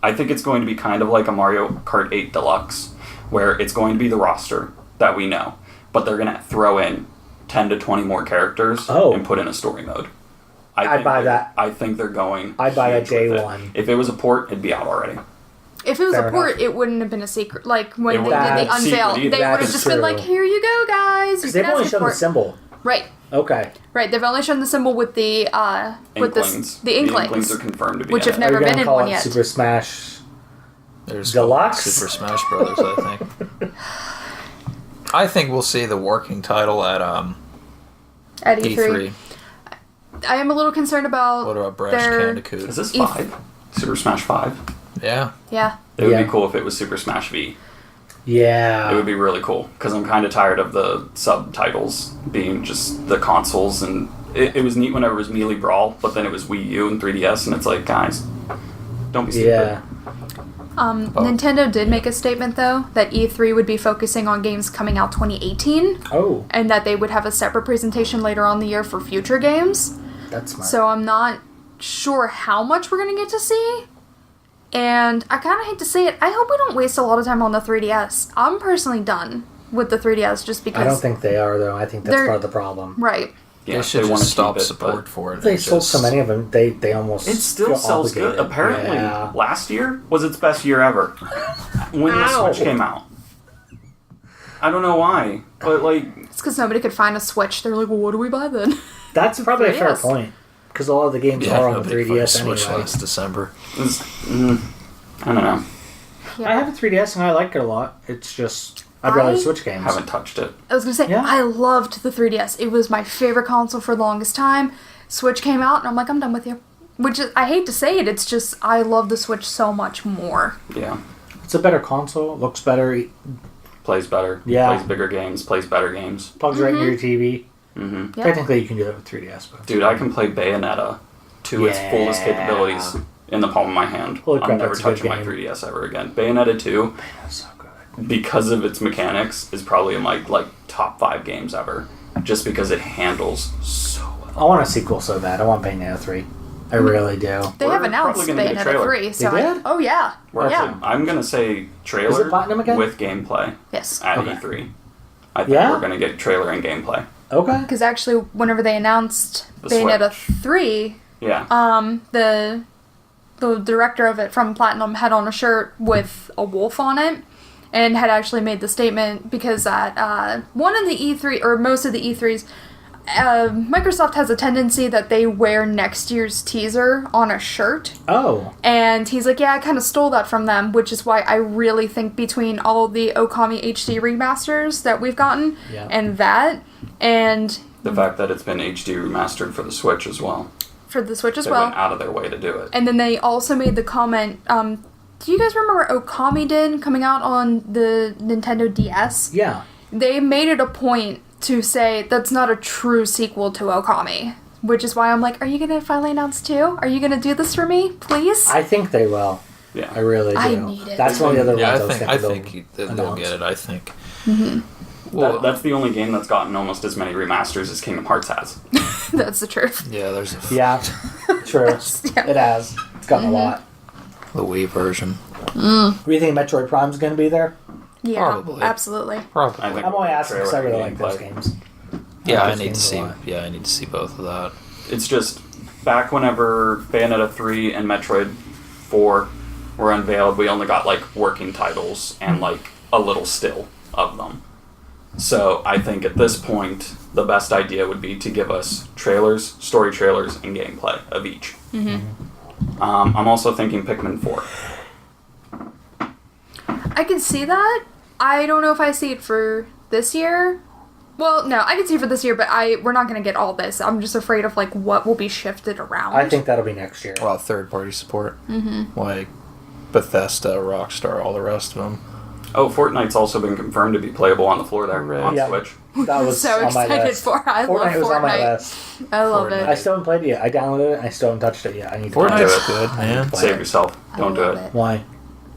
I think it's going to be kind of like a Mario Kart 8 Deluxe, where it's going to be the roster that we know, but they're going to throw in 10 to 20 more characters and put in a story mode. I'd think buy they're- that. I think they're going. I'd buy that huge with day it. one. If it was a port, it'd be out already. If it was Fair a port, enough. it wouldn't have been a secret. Like when It they wouldn't did have the been unveil, secret either. they would have That's just been true. like, "Here you go, guys." You Because they've can only ask shown for the it." symbol. Right, Okay. right. They've only shown the symbol with the Inklings. the Inklings, are confirmed to be which in have it. Are you never gonna been in call one it yet. Super Smash There's Deluxe? Super Smash Brothers, I think. I think we'll see the working title at E3. E3. I am a little concerned about What about Brash their... Bandicoot? Is this 5? Super Smash 5? Yeah. Yeah. It would Yeah. be cool if it was Super Smash V. Yeah. It would be really cool, because I'm kind of tired of the subtitles being just the consoles, and it was neat whenever it was Melee Brawl, but then it was Wii U and 3DS, and it's like, guys, don't be stupid. Yeah. Nintendo did make a statement, though, that E3 would be focusing on games coming out 2018, Oh, and that they would have a separate presentation later on in the year for future games. that's smart. So I'm not sure how much we're going to get to see. And I kind of hate to say it, I hope we don't waste a lot of time on the 3DS. I'm personally done with the 3DS just because... I don't think they are, though. I think that's They're- part of the problem. Right. Yeah, They should wanna just stop keep it, support but for it. They and sold just- so many of them, they almost It still feel sells good. obligated. Apparently, Yeah. last year was its best year ever. When the Ow. Switch came out. I don't know why, but like, It's because nobody could find a Switch. They're like, well, what do we buy then? That's probably a fair 3DS. point. Because a lot of the games Yeah, are on the nobody 3DS played Switch anyway. last December. it's, I don't know. Yeah. I have a 3DS and I like it a lot. It's just, I'd rather I Switch games. Haven't touched it. I was going to say, Yeah. I loved the 3DS. It was my favorite console for the longest time. Switch came out, and I'm like, I'm done with you. Which is, I hate to say it, it's just, I love the Switch so much more. Yeah, It's a better console, looks better, plays better. Yeah. Plays bigger games. Plays better games. plugs right into your TV. hmm Yep. Technically, you can do that with 3DS, but Dude, I can play Bayonetta to its fullest Yeah. capabilities in the palm of my hand. Holy crap, I'm never that's a good touching my game. 3DS ever again. Bayonetta 2, that's so good. because of its mechanics, is probably in my top 5 games ever. Just because it handles so well. I want a sequel so bad. I want Bayonetta 3. I really do. They We're have announced probably gonna get a Bayonetta trailer. 3, so They did? oh yeah. We're Yeah. actually, I'm gonna say trailer Is it Platinum again? with gameplay Yes. at Okay. E3. I think Yeah? we're gonna get trailer and gameplay. Okay. Because actually, whenever they announced The Bayonetta Switch. 3, Yeah. the director of it from Platinum had on a shirt with a wolf on it, and had actually made the statement because at one of the E3 or most of the E3s, Microsoft has a tendency that they wear next year's teaser on a shirt. Oh. And he's like, yeah, I kind of stole that from them, which is why I really think between all the Okami HD remasters that we've gotten Yeah. and that, and The fact that it's been HD remastered for the Switch as well. for the Switch as They well. went out of their way to do it. And then they also made the comment, do you guys remember what Okami did coming out on the Nintendo DS? Yeah. They made it a point to say that's not a true sequel to Okami. Which is why I'm like, are you going to finally announce 2? Are you going to do this for me? Please? I think they will. Yeah. I really do. I need it. That's one of the other Yeah, ones I I was think thinking they'll announce. get it. I think. That's the only game that's gotten almost as many remasters as Kingdom Hearts has. That's the truth. Yeah, there's a Yeah. True. Yeah. It has. It's gotten a lot. the Wii version. What do you think Metroid Prime's going to be there? Yeah, Probably. absolutely. Probably. I think I'm only we'll get asking because I trailer really and like those gameplay. games. Yeah, like I those need to games a see. lot. Yeah, I need to see both of that. It's just back whenever Bayonetta 3 and Metroid 4 were unveiled, we only got working titles and a little still of them. So I think at this point, the best idea would be to give us trailers, story trailers, and gameplay of each. I'm also thinking Pikmin 4. I can see that. I don't know if I see it for this year. Well, no, I can see it for this year, but we're not going to get all this. I'm just afraid of what will be shifted around. I think that'll be next year. Well, third-party support. Like Bethesda, Rockstar, all the rest of them. Oh, Fortnite's also been confirmed to be playable on the floor there on Yeah. Switch. That was so on my excited list. for it. I love Fortnite was on my Fortnite. list. I love Fortnite. it. I still haven't played it yet. I downloaded it and I still haven't touched it yet. I need to Fortnite's do it. good, man. Play Save it. yourself. I Don't do love it. Why?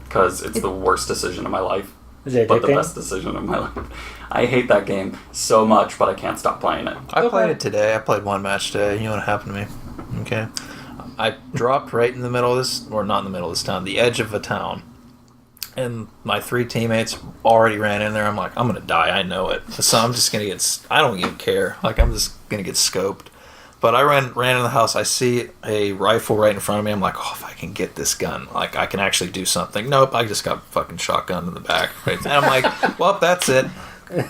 Because it's the worst decision of my life. Is it But the addicting? best decision of my life. I hate that game so much, but I can't stop playing it. I Okay. played it today. I played one match today. You know what happened to me? Okay. I dropped right in the middle of this, or not in the middle of this town, the edge of a town. And my 3 teammates already ran in there. I'm like, I'm going to die. I know it. So I'm just going to get, I don't even care. I'm just going to get scoped. But I ran in the house. I see a rifle right in front of me. I'm like, oh, if I can get this gun, I can actually do something. Nope, I just got fucking shotgun in the back. Right? And I'm like, well, that's it.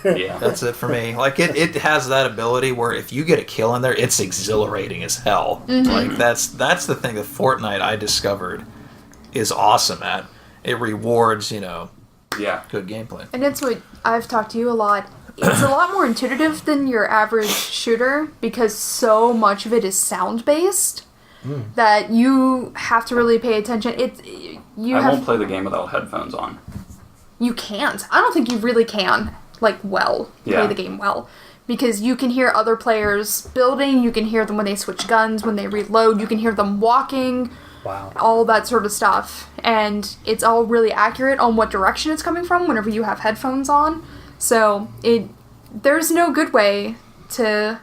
Yeah. That's it for me. It has that ability where if you get a kill in there, it's exhilarating as hell. That's the thing that Fortnite I discovered is awesome at. it rewards, Yeah. good gameplay. And it's what I've talked to you a lot. It's a lot more intuitive than your average shooter because so much of it is sound based that you have to really pay attention. I won't play the game without headphones on. You can't. I don't think you really can play the game well. Because you can hear other players building, you can hear them when they switch guns, when they reload, you can hear them walking, all that sort of stuff. And it's all really accurate on what direction it's coming from whenever you have headphones on. So there's no good way to...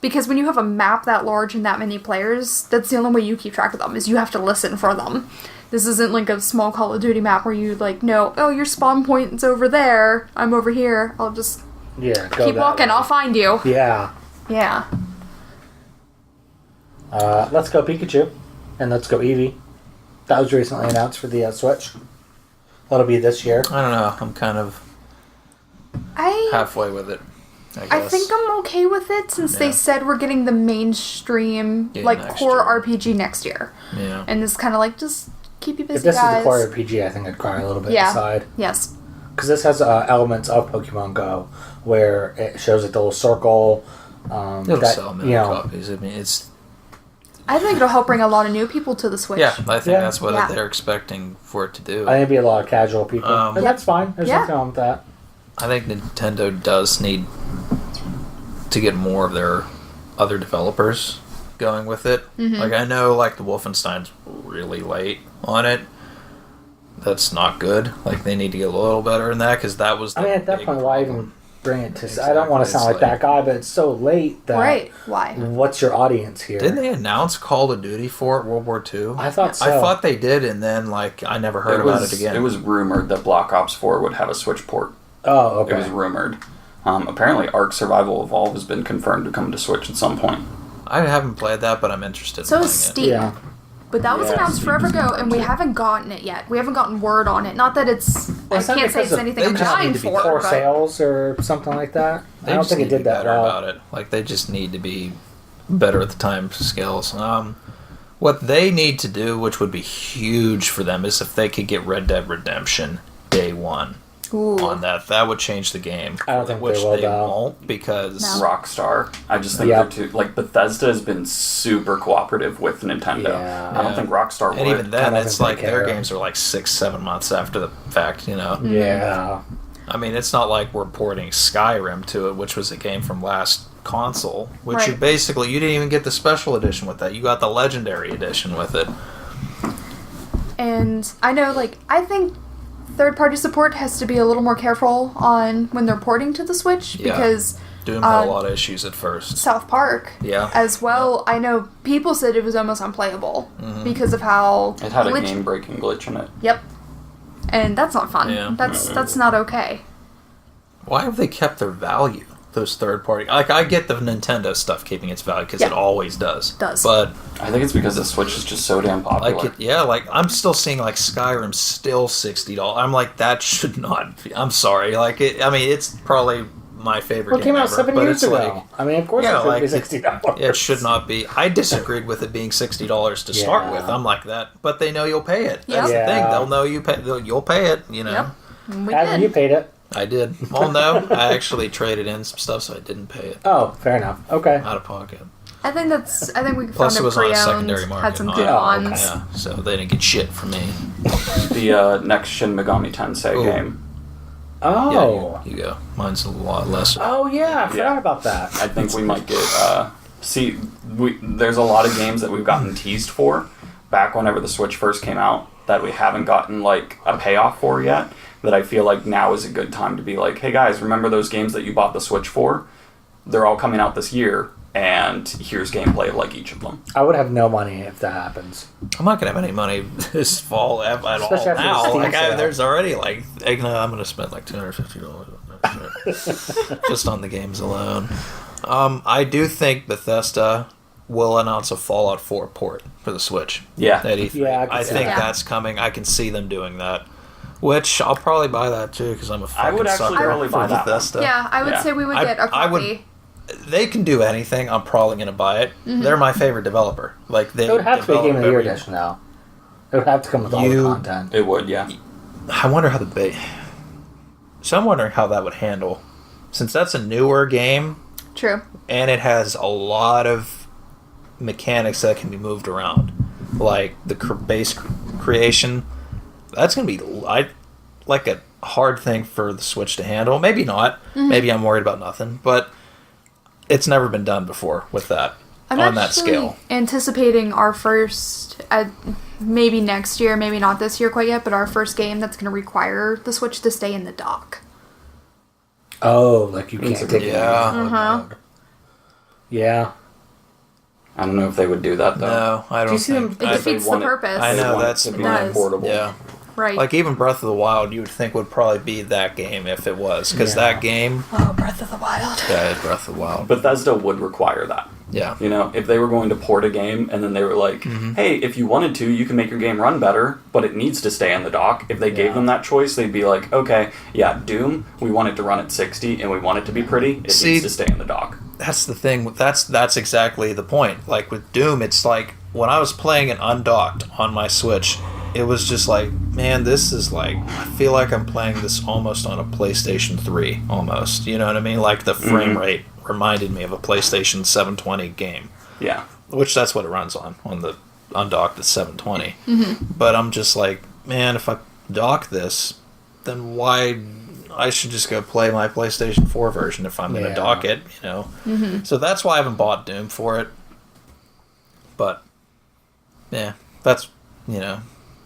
Because when you have a map that large and that many players, that's the only way you keep track of them, is you have to listen for them. This isn't like a small Call of Duty map where you know, oh, your spawn point's over there, I'm over here, I'll just keep walking, I'll find you. Yeah. Yeah. Let's Go Pikachu and Let's Go Eevee. That was recently announced for the Switch. That'll be this year. I don't know. I'm kind of halfway with it, I guess. I think I'm okay with it since they said we're getting the mainstream, core RPG next year. Yeah. And it's kind of like, just keep you busy, If this guys. is the core RPG, I think I'd cry a little bit inside. Yes. Because this has elements of Pokemon Go, where it shows like the little circle. It'll sell many copies. I mean, I think it'll help bring a lot of new people to the Switch. Yeah, I think that's what they're expecting for it to do. I think it'd be a lot of casual people. And that's fine. There's nothing wrong with that. I think Nintendo does need to get more of their other developers going with it. Mm-hmm. Like, I know, the Wolfenstein's really late on it. That's not good. Like, they need to get a little better in that, because that was the at that big point, why problem. even bring it to... Exactly. I don't want to sound like that guy, but it's so late that... Right. Why? What's your audience here? Didn't they announce Call of Duty for it, World War II? I thought so. I thought they did, and then, I never heard about it again. It was rumored that Black Ops 4 would have a Switch port. Oh, okay. It was rumored. Apparently, Ark Survival Evolved has been confirmed to come to Switch at some point. I haven't played that, but I'm interested So in is playing Steam. Yeah. But that was announced forever ago, and we haven't gotten it yet. We haven't gotten word on it. Not that it's... I can't say it's anything I'm dying for. Poor but sales or something like that. They I don't just think need it to did be that better well. about it. They just need to be better at the time scales. What they need to do, which would be huge for them, is if they could get Red Dead Redemption day one on that. That would change the game. I don't think which they will, they though. won't, because Rockstar. I just think they're too... Bethesda has been super cooperative with Nintendo. Yeah. I don't think Rockstar would. and even then, I don't it's think they their care. games are 6-7 months after the fact. Yeah. I mean, it's not like we're porting Skyrim to it, which was a game from last console, which you didn't even get the special edition with that. You got the legendary edition with it. And I know, I think third-party support has to be a little more careful on when they're porting to the Switch, because Doom had a lot of issues at first. South Park as well. I know people said it was almost unplayable because of how it had a game-breaking glitch in it. Yep. And that's not fun. Yeah. That's not okay. Why have they kept their value? Those third party, I get the Nintendo stuff keeping its value because it always does. But I think it's because the Switch is just so damn popular. I'm still seeing Skyrim still $60. I'm like, that should not be. I'm sorry. It's probably my favorite. Well, it came game out ever, 7 but years it's ago. Of course it should be $60. It should not be. I disagreed with it being $60 to start with. I'm like that, but they know you'll pay it. That's the thing. They'll know you'll pay it. Yep. Haven't you paid it? I did. Well, no, I actually traded in some stuff, so I didn't pay it. Oh, fair enough. Okay. Out of pocket. I think we Plus, found it was on a secondary pre-owned, market. had some good ones. Yeah, so they didn't get shit from me. The next Shin Megami Tensei game. Oh. Yeah, you go. Mine's a lot less. Oh, yeah. I forgot about that. I think we might get... there's a lot of games that we've gotten teased for back whenever the Switch first came out that we haven't gotten, a payoff for yet, that I feel like now is a good time to be like, hey guys, remember those games that you bought the Switch for? They're all coming out this year, and here's gameplay of each of them. I would have no money if that happens. I'm not gonna have any money this fall at all Especially after now. the Steam sale. There's already I'm gonna spend $250 just on the games alone. I do think Bethesda will announce a Fallout 4 port for the Switch. Yeah. At E3. Yeah, I think that's coming. I can see them doing that. Which I'll probably buy that too because I'm a fucking sucker probably for buy that one. Bethesda. Yeah, I would say we would get a copy. They can do anything. I'm probably going to buy it. They're my favorite developer. It would have to be a Game of the Year edition, though. It would have to come with all the content. It would, yeah. I wonder how So I'm wondering how that would handle, since that's a newer game. True. And it has a lot of mechanics that can be moved around, like the base creation. That's going to be like a hard thing for the Switch to handle. Maybe not. Mm-hmm. Maybe I'm worried about nothing. But it's never been done before with that on that scale. Anticipating our first, maybe next year, maybe not this year quite yet, but our first game that's going to require the Switch to stay in the dock. Oh, like you can't take it out. Uh-huh. Yeah. I don't know if they would do that, though. No, I don't you see think. It defeats the purpose. I know, want that's it to be does. portable. Yeah. Right. Like even Breath of the Wild, you would think would probably be that game if it was, because that game. Oh, Breath of the Wild. Yeah, it's Breath of the Wild. Bethesda would require that. Yeah. You know, if they were going to port a game and then they were like, hey, if you wanted to, you can make your game run better, but it needs to stay in the dock. If they gave them that choice, they'd be like, okay, yeah, Doom, we want it to run at 60 and we want it to be pretty. It needs to stay in the dock. That's the thing. That's exactly the point. Like with Doom, it's like when I was playing it undocked on my Switch, it was just like, man, this is like, I feel like I'm playing this almost on a PlayStation 3, almost. You know what I mean? Like the frame rate reminded me of a PlayStation 720 game. Yeah. Which that's what it runs on the undocked, it's 720. But I'm just like, man, if I dock this, then why... I should just go play my PlayStation 4 version if I'm going to dock it, you know? So that's why I haven't bought Doom for it. But, yeah, that's, you know...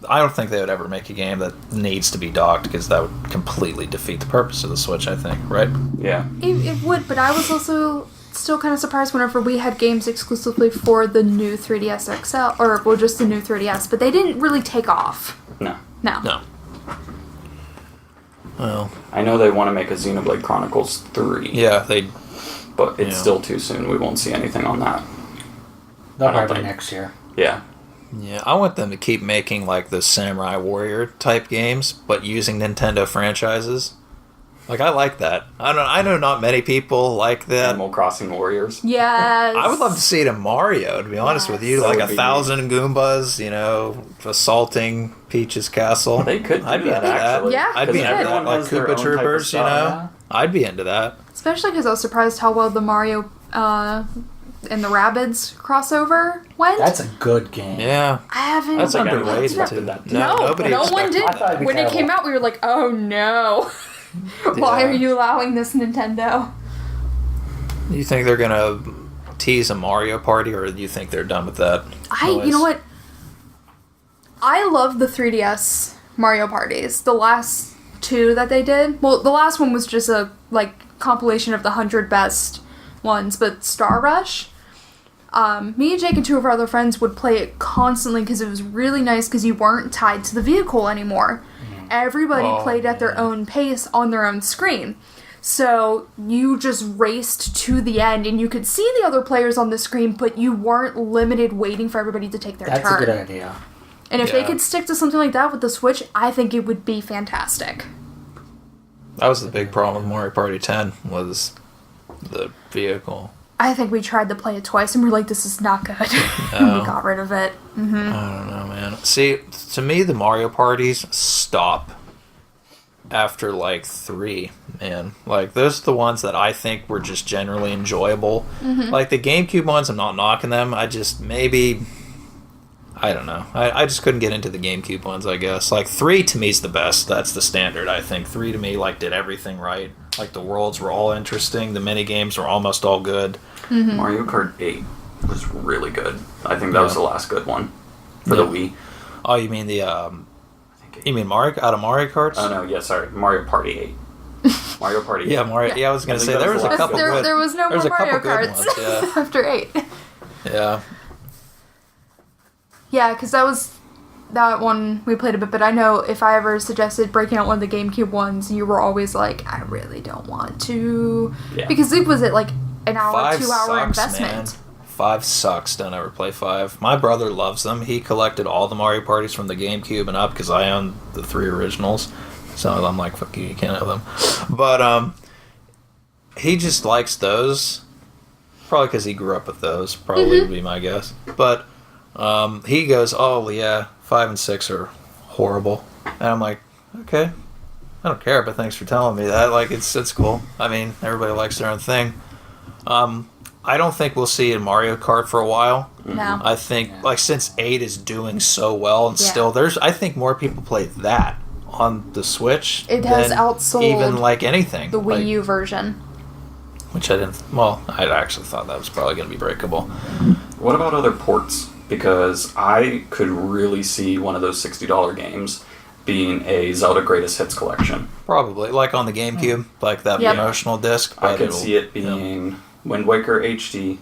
I don't think they would ever make a game that needs to be docked, because that would completely defeat the purpose of the Switch, I think, right? Yeah. It would, but I was also still kind of surprised whenever we had games exclusively for the new 3DS XL, or, well, just the new 3DS, but they didn't really take off. No. No. Well... I know they want to make a Xenoblade Chronicles 3. Yeah, but it's still too soon. We won't see anything on that. They'll probably next year. Yeah. Yeah, I want them to keep making like the Samurai Warrior type games, but using Nintendo franchises. Like, I like that. I know not many people like that. Animal Crossing Warriors. Yes. I would love to see it in Mario, to be honest with you. That Like would be 1,000 Goombas, you know, assaulting Peach's castle. They could do I'd be that, into that. actually. Yeah, I'd be into everyone that. Like has their Koopa own type of Troopers, you know? style. I'd be into that. Especially because I was surprised how well the Mario and the Rabbids crossover went. That's a good game. Yeah. I haven't... That's I think anyone underrated, expected too. that. No, nobody no one expected did. I thought it'd be When it terrible. came out, we were like, oh no. Why are you allowing this, Nintendo? You think they're going to tease a Mario Party, or do you think they're done with that? You know what? I love the 3DS Mario parties. The last two that they did. Well, the last one was just a compilation of the 100 best ones, but Star Rush. Me and Jake and two of our other friends would play it constantly because it was really nice because you weren't tied to the vehicle anymore. Everybody played at their own pace on their own screen. So you just raced to the end and you could see the other players on the screen, but you weren't limited waiting for everybody to take their turn. That's a good idea. And if they could stick to something like that with the Switch, I think it would be fantastic. That was the big problem with Mario Party 10, was the vehicle. I think we tried to play it twice and we're like, this is not good. And we got rid of it. I don't know, man. See, to me, the Mario parties stop after 3, man. Like, those are the ones that I think were just generally enjoyable. Like, the GameCube ones, I'm not knocking them. I just, maybe... I don't know. I just couldn't get into the GameCube ones, I guess. 3 to me is the best. That's the standard, I think. 3 to me, did everything right. The worlds were all interesting. The mini-games were almost all good. Mario Kart 8 was really good. I think that was the last good one for the Wii. Oh, you mean the, you mean Mario, out of Mario Karts? Oh, no, yeah, sorry. Mario Party 8. Mario Party 8. Yeah, Mario. Yeah, I was going to say, there was a couple good... There was no more Mario Karts after 8. Yeah. Yeah, because that one we played a bit, but I know if I ever suggested breaking out one of the GameCube ones, you were always like, I really don't want to. Yeah. Because it was an hour, 5 2-hour sucks, investment. Man. 5 sucks. Don't ever play 5. My brother loves them. He collected all the Mario parties from the GameCube and up because I own the 3 originals. So I'm like, fuck you can't have them. But he just likes those. Probably because he grew up with those. Probably would be my guess. But he goes, oh yeah, 5 and 6 are horrible. And I'm like, okay, I don't care, but thanks for telling me that. Like, it's cool. I mean, everybody likes their own thing. I don't think we'll see a Mario Kart for a while. No. I think, since 8 is doing so well, and Yeah. still, I think more people play that on the Switch. It has than outsold even, anything. The Wii U version. Which I didn't, I actually thought that was probably going to be breakable. What about other ports? Because I could really see one of those $60 games being a Zelda Greatest Hits collection. Probably, on the GameCube, that Yep. promotional disc. I but could it'll- see it being Wind Waker HD,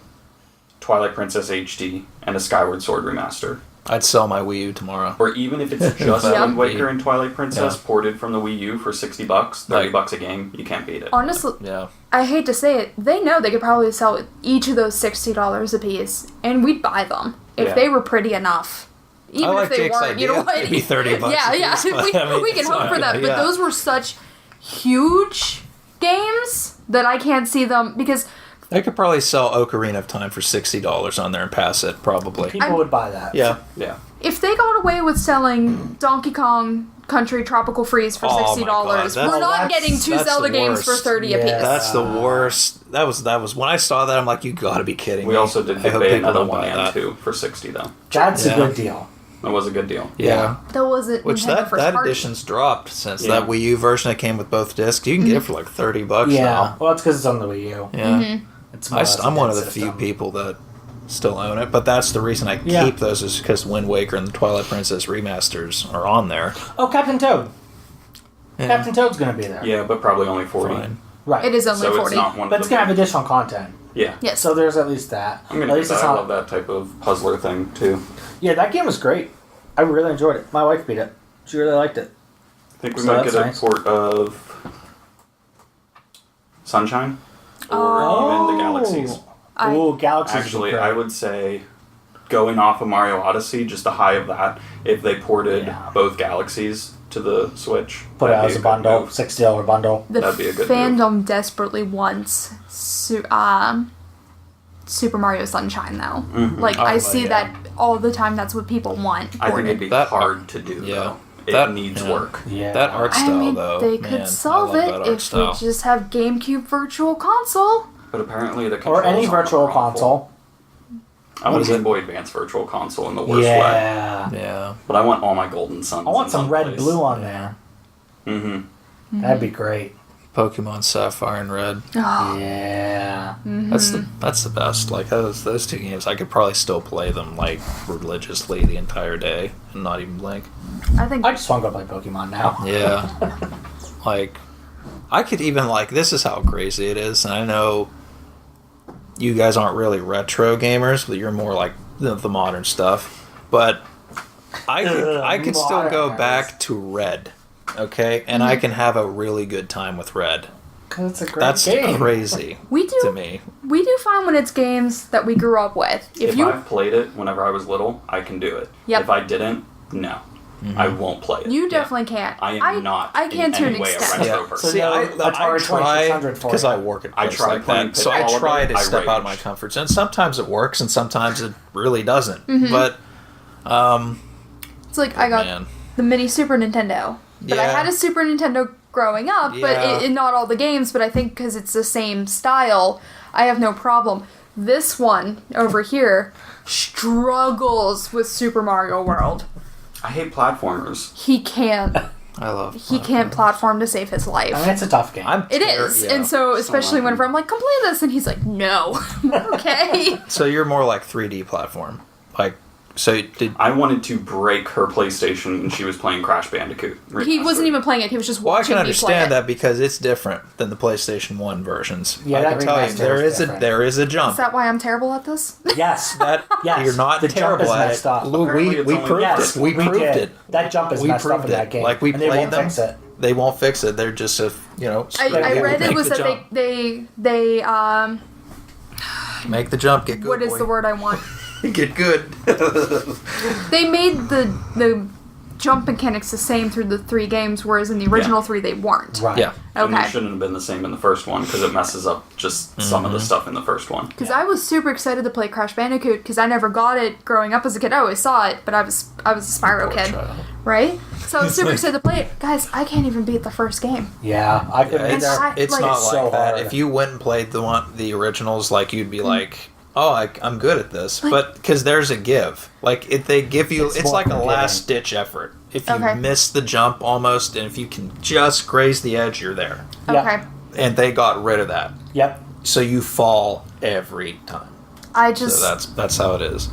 Twilight Princess HD, and a Skyward Sword remaster. I'd sell my Wii U tomorrow. Or even if it's just Yeah. Wind Waker and Twilight Princess Yeah. ported from the Wii U for $60, $30 a game, you can't beat it. Honestly, Yeah. I hate to say it, they know they could probably sell each of those $60 a piece, and we'd buy them if Yeah. they were pretty enough. Even I if like they Jake's weren't, you know idea. what? Maybe $30 Yeah, a yeah. piece, but, I mean, we can it's hope for fine. that, but Yeah. those were such huge games that I can't see them because They could probably sell Ocarina of Time for $60 on there and pass it, probably. People would buy that. Yeah. Yeah. if they got away with selling Donkey Kong Country Tropical Freeze for Oh my $60, God, we're not that's- getting two that's Zelda the games for worst. $30 a Yeah. piece. That's the worst. That was when I saw that, I'm like, you gotta be kidding me. We also did I get hope people another don't one buy and that. 2 for $60 though. That's Yeah. a good deal. That was a good deal. Yeah. That wasn't Which Nintendo first that party. edition's dropped since Yeah. that Wii U version that came with both discs. You can get it for $30 Yeah. now. Well, it's because it's on the Wii U. Yeah. Mm-hmm. It's more or less I'm a one of dead the few system. people that still own it, but that's the reason I Yeah. keep those is because Wind Waker and the Twilight Princess remasters are on there. Oh, Captain Toad. Yeah. Captain Toad's going to be there. Yeah, but probably only 40. Fine. Right. It is only So 40. it's not one But of it's the going to have big- additional content. Yeah. Yes. So there's at least that. I'm gonna At get least that. it's I not. love that type of puzzler thing too. Yeah, that game was great. I really enjoyed it. My wife beat it. She really liked it. I think we So might that's get a nice. port of Sunshine or Oh. even the Galaxies. Ooh, Galaxy. Actually, I would say going off of Mario Odyssey, just the high of that, if they ported Yeah. bout Galaxies to the Switch, put it that'd out be as a good bundle, move. $60 bundle. The That'd be a good fandom desperately wants Super Mario Sunshine, though. Like, Oh, I see yeah. that all the time. That's what people want. I think it'd be That- hard to do, yeah. though. It That- needs yeah. work. Yeah. That art style, I mean, though, they man, could solve I love it that art if style. we just have GameCube Virtual Console. But apparently the Or controls any on virtual them are awful. console. I want is a it? Game Boy Advance Virtual Console in the worst way. Yeah. Yeah. But I want all my Golden Suns. I want some red blue on there. Mm-hmm. That'd be great. Pokemon Sapphire and Red. Oh, Yeah. That's the best. Like those two games, I could probably still play them religiously the entire day and not even blink. I think I just want to go play Pokemon now. Yeah. I could even this is how crazy it is, and I know you guys aren't really retro gamers, but you're more like the modern stuff. But I could still go Modern. back to Red, okay, and I can have a really good time with Red. Because it's a great That's game. crazy we to do. me. We do fine when it's games that we grew up with. If you I've played it whenever I was little, I can do it. Yep. If I didn't, no. I won't play it. You definitely can't. I am not I can in to an any way a extent. retro Yeah. person. See, no I Atari try 2600 for because you. I work at I places tried like playing that, so I Pitfall try of it, to I step out of my raged. comfort zone. Sometimes it works, and sometimes it really doesn't. Mm-hmm. But It's like I got man, the mini Super Nintendo, but I Yeah. had a Super Nintendo growing up, Yeah. but in not all the games. But I think because it's the same style, I have no problem. This one over here struggles with Super Mario World. I hate platformers. He can't. I love. He can't platform to save his life. I mean, it's a tough game. It is, and so especially whenever I'm like, complete this, and he's like, no, okay. So you're more like 3D platform, so did. I wanted to break her PlayStation when she was playing Crash Bandicoot. He wasn't Remastered. even playing it; he was just Well, I watching can me play understand it. that because it's different than the PlayStation 1 versions. Yeah, I that can tell you remaster there is is different. there is a Is jump. that why I'm terrible at this? Yes. That Yes. you're not The jump terrible is at messed it. up. Lou, Apparently we it's only proved Yes, it. We proved did. it. That jump is We messed up proved in that it. game. Like we and they played won't them. fix it. They won't fix it. They're just I straight up read make it was the that jump. they Make the jump. Get good. what is boy. the word I want? Get good. They made the jump mechanics the same through the 3 games, whereas in the original 3 they weren't. Right. Yeah. And they Okay. shouldn't have been the same in the first one because it messes up just some of the stuff in the first one. Because I was super excited to play Crash Bandicoot because I never got it growing up as a kid. I always saw it, but I was a Spyro kid, right? So I was super excited to play it. Guys, I can't even beat the first game. Yeah, I could Yeah, be it's there. it's like- not It's like so that. hard. If you went and played the originals, like you'd be like, "Oh, I'm good at this," but because there's a give, like they give you, it's more like a forgiving. last ditch effort. If you Okay. miss the jump almost, and if you can just graze the edge, you're there. Yeah. Okay. And they got rid of that, Yep. so you fall every time. I just So that's how it is.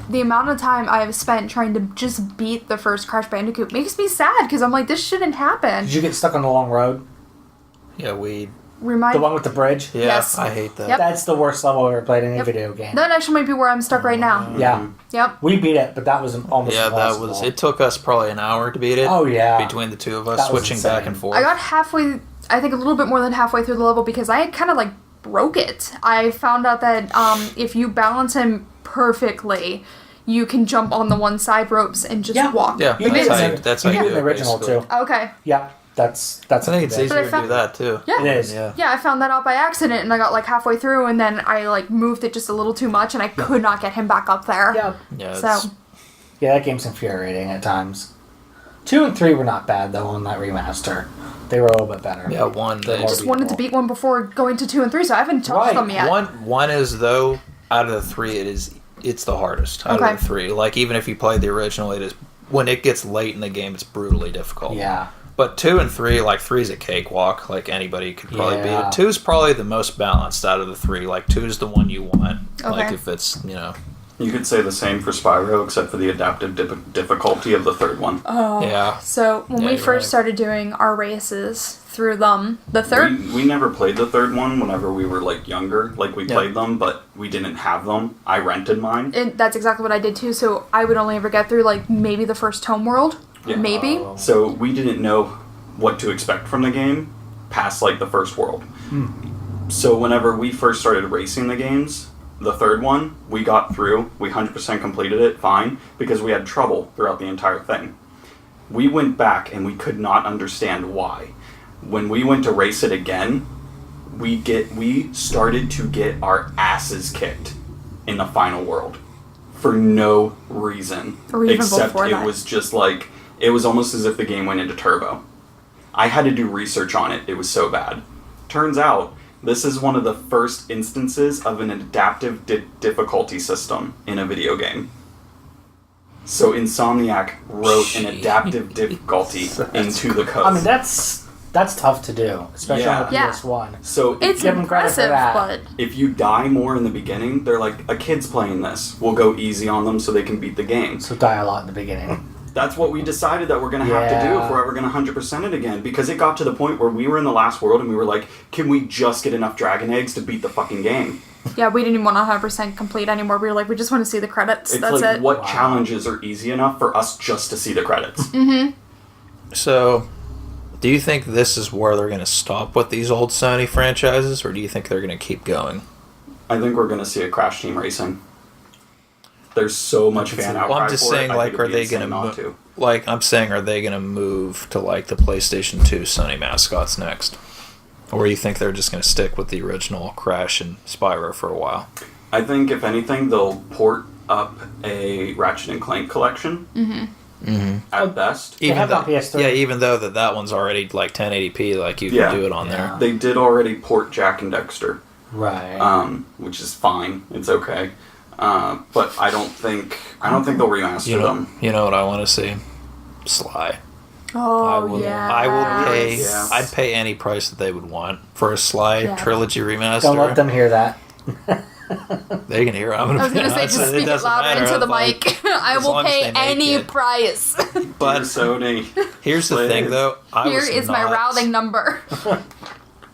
the amount of time I have spent trying to just beat the first Crash Bandicoot makes me sad because I'm like, this shouldn't happen. Did you get stuck on the long road? Yeah, we. Remind The one with the bridge? Yeah, Yes. I hate that. Yep. That's the worst level I've ever played in any Yep. video game. That actually might be where I'm stuck right now. Yeah. Yep. We beat it, but that was almost Yeah, that impossible. was. It took us probably an hour to beat it. Oh, yeah. Between the two of us, That was switching back insane. and forth. I got halfway, I think a little bit more than halfway through the level because I had kind of like broke it. I found out that if you balance him perfectly, you can jump on the one side ropes and just Yeah. walk. Yeah, You that's did how it. you, that's You how you did do it in it, the original, basically. too. Okay. Yeah, that's I think it's up to easier date. to do that too. Yeah. It is. Yeah. Yeah, I found that out by accident and I got like halfway through and then I like moved it just a little too much and I could not get him back up there. Yeah. Yeah. So, It's, Yeah, that game's infuriating at times. 2 and 3 were not bad, though, on that remaster. They were a little bit better. yeah. One. They're They, more just wanted to beatable. beat one before going to 2 and 3, so I haven't touched Right. them yet. one is though out of the 3, it's the hardest out Okay. of the 3. Like even if you play the original, it is when it gets late in the game, it's brutally difficult. Yeah. But 2 and 3, like 3 is a cakewalk. Like anybody could probably beat Yeah. it. 2 is probably the most balanced out of the 3. Like 2 is the one you want. Like Okay. if it's You could say the same for Spyro, except for the adaptive difficulty of the third one. Oh. Yeah. So when Yeah, we you're first right. started doing our races through them, the third We never played the third one whenever we were like younger. Like we Yeah. played them, but we didn't have them. I rented mine. and that's exactly what I did too. So I would only ever get through like maybe the first home world, Yeah. maybe. So we didn't know what to expect from the game past like the first world. So whenever we first started racing the games, the third one, we got through, we 100% completed it fine because we had trouble throughout the entire thing. We went back and we could not understand why. When we went to race it again, we started to get our asses kicked in the final world for no reason Or even except before it that. was just like it was almost as if the game went into turbo. I had to do research on it. It was so bad. Turns out this is one of the first instances of an adaptive difficulty system in a video game. So Insomniac wrote an adaptive difficulty into the code. I mean, that's tough to do, especially on the Yeah. PS1. so It's Give 'em credit for impressive, that. but if you die more in the beginning, they're like, a kid's playing this. We'll go easy on them so they can beat the game. So die a lot in the beginning. That's what we decided that we're going to have to do Yeah. if we're ever going to 100% it again. Because it got to the point where we were in the last world and we were like, can we just get enough dragon eggs to beat the fucking game? yeah, we didn't even want to 100% complete anymore. We were like, we just want to see the credits. It's That's like, it. what Wow. challenges are easy enough for us just to see the credits? So, do you think this is where they're going to stop with these old Sony franchises, or do you think they're going to keep going? I think we're going to see a Crash Team Racing. There's so much fan outcry Well, I'm just for saying, it. I like, think are it'd be they going insane not to like? I'm saying, are they going to move to like the PlayStation 2 Sony mascots next, or you think they're just going to stick with the original Crash and Spyro for a while? I think, if anything, they'll port up a Ratchet and Clank collection. At best. They have it on PS3. Yeah, even though that one's already like 1080p, like you Yeah. can do it on Yeah. there. They did already port Jack and Dexter. Right. Which is fine. It's okay. But I don't think they'll remaster them. You know what I want to see? Sly. Oh, yeah. I will pay. Yeah. I'd pay any price that they would want for a Sly Yeah. Trilogy remaster. Don't let them hear that. They can hear it. I'm I was gonna say, just speak it louder into the mic. I as will long as pay they make any it. price. But Sony. here's the thing, Please. though. Here is my routing number.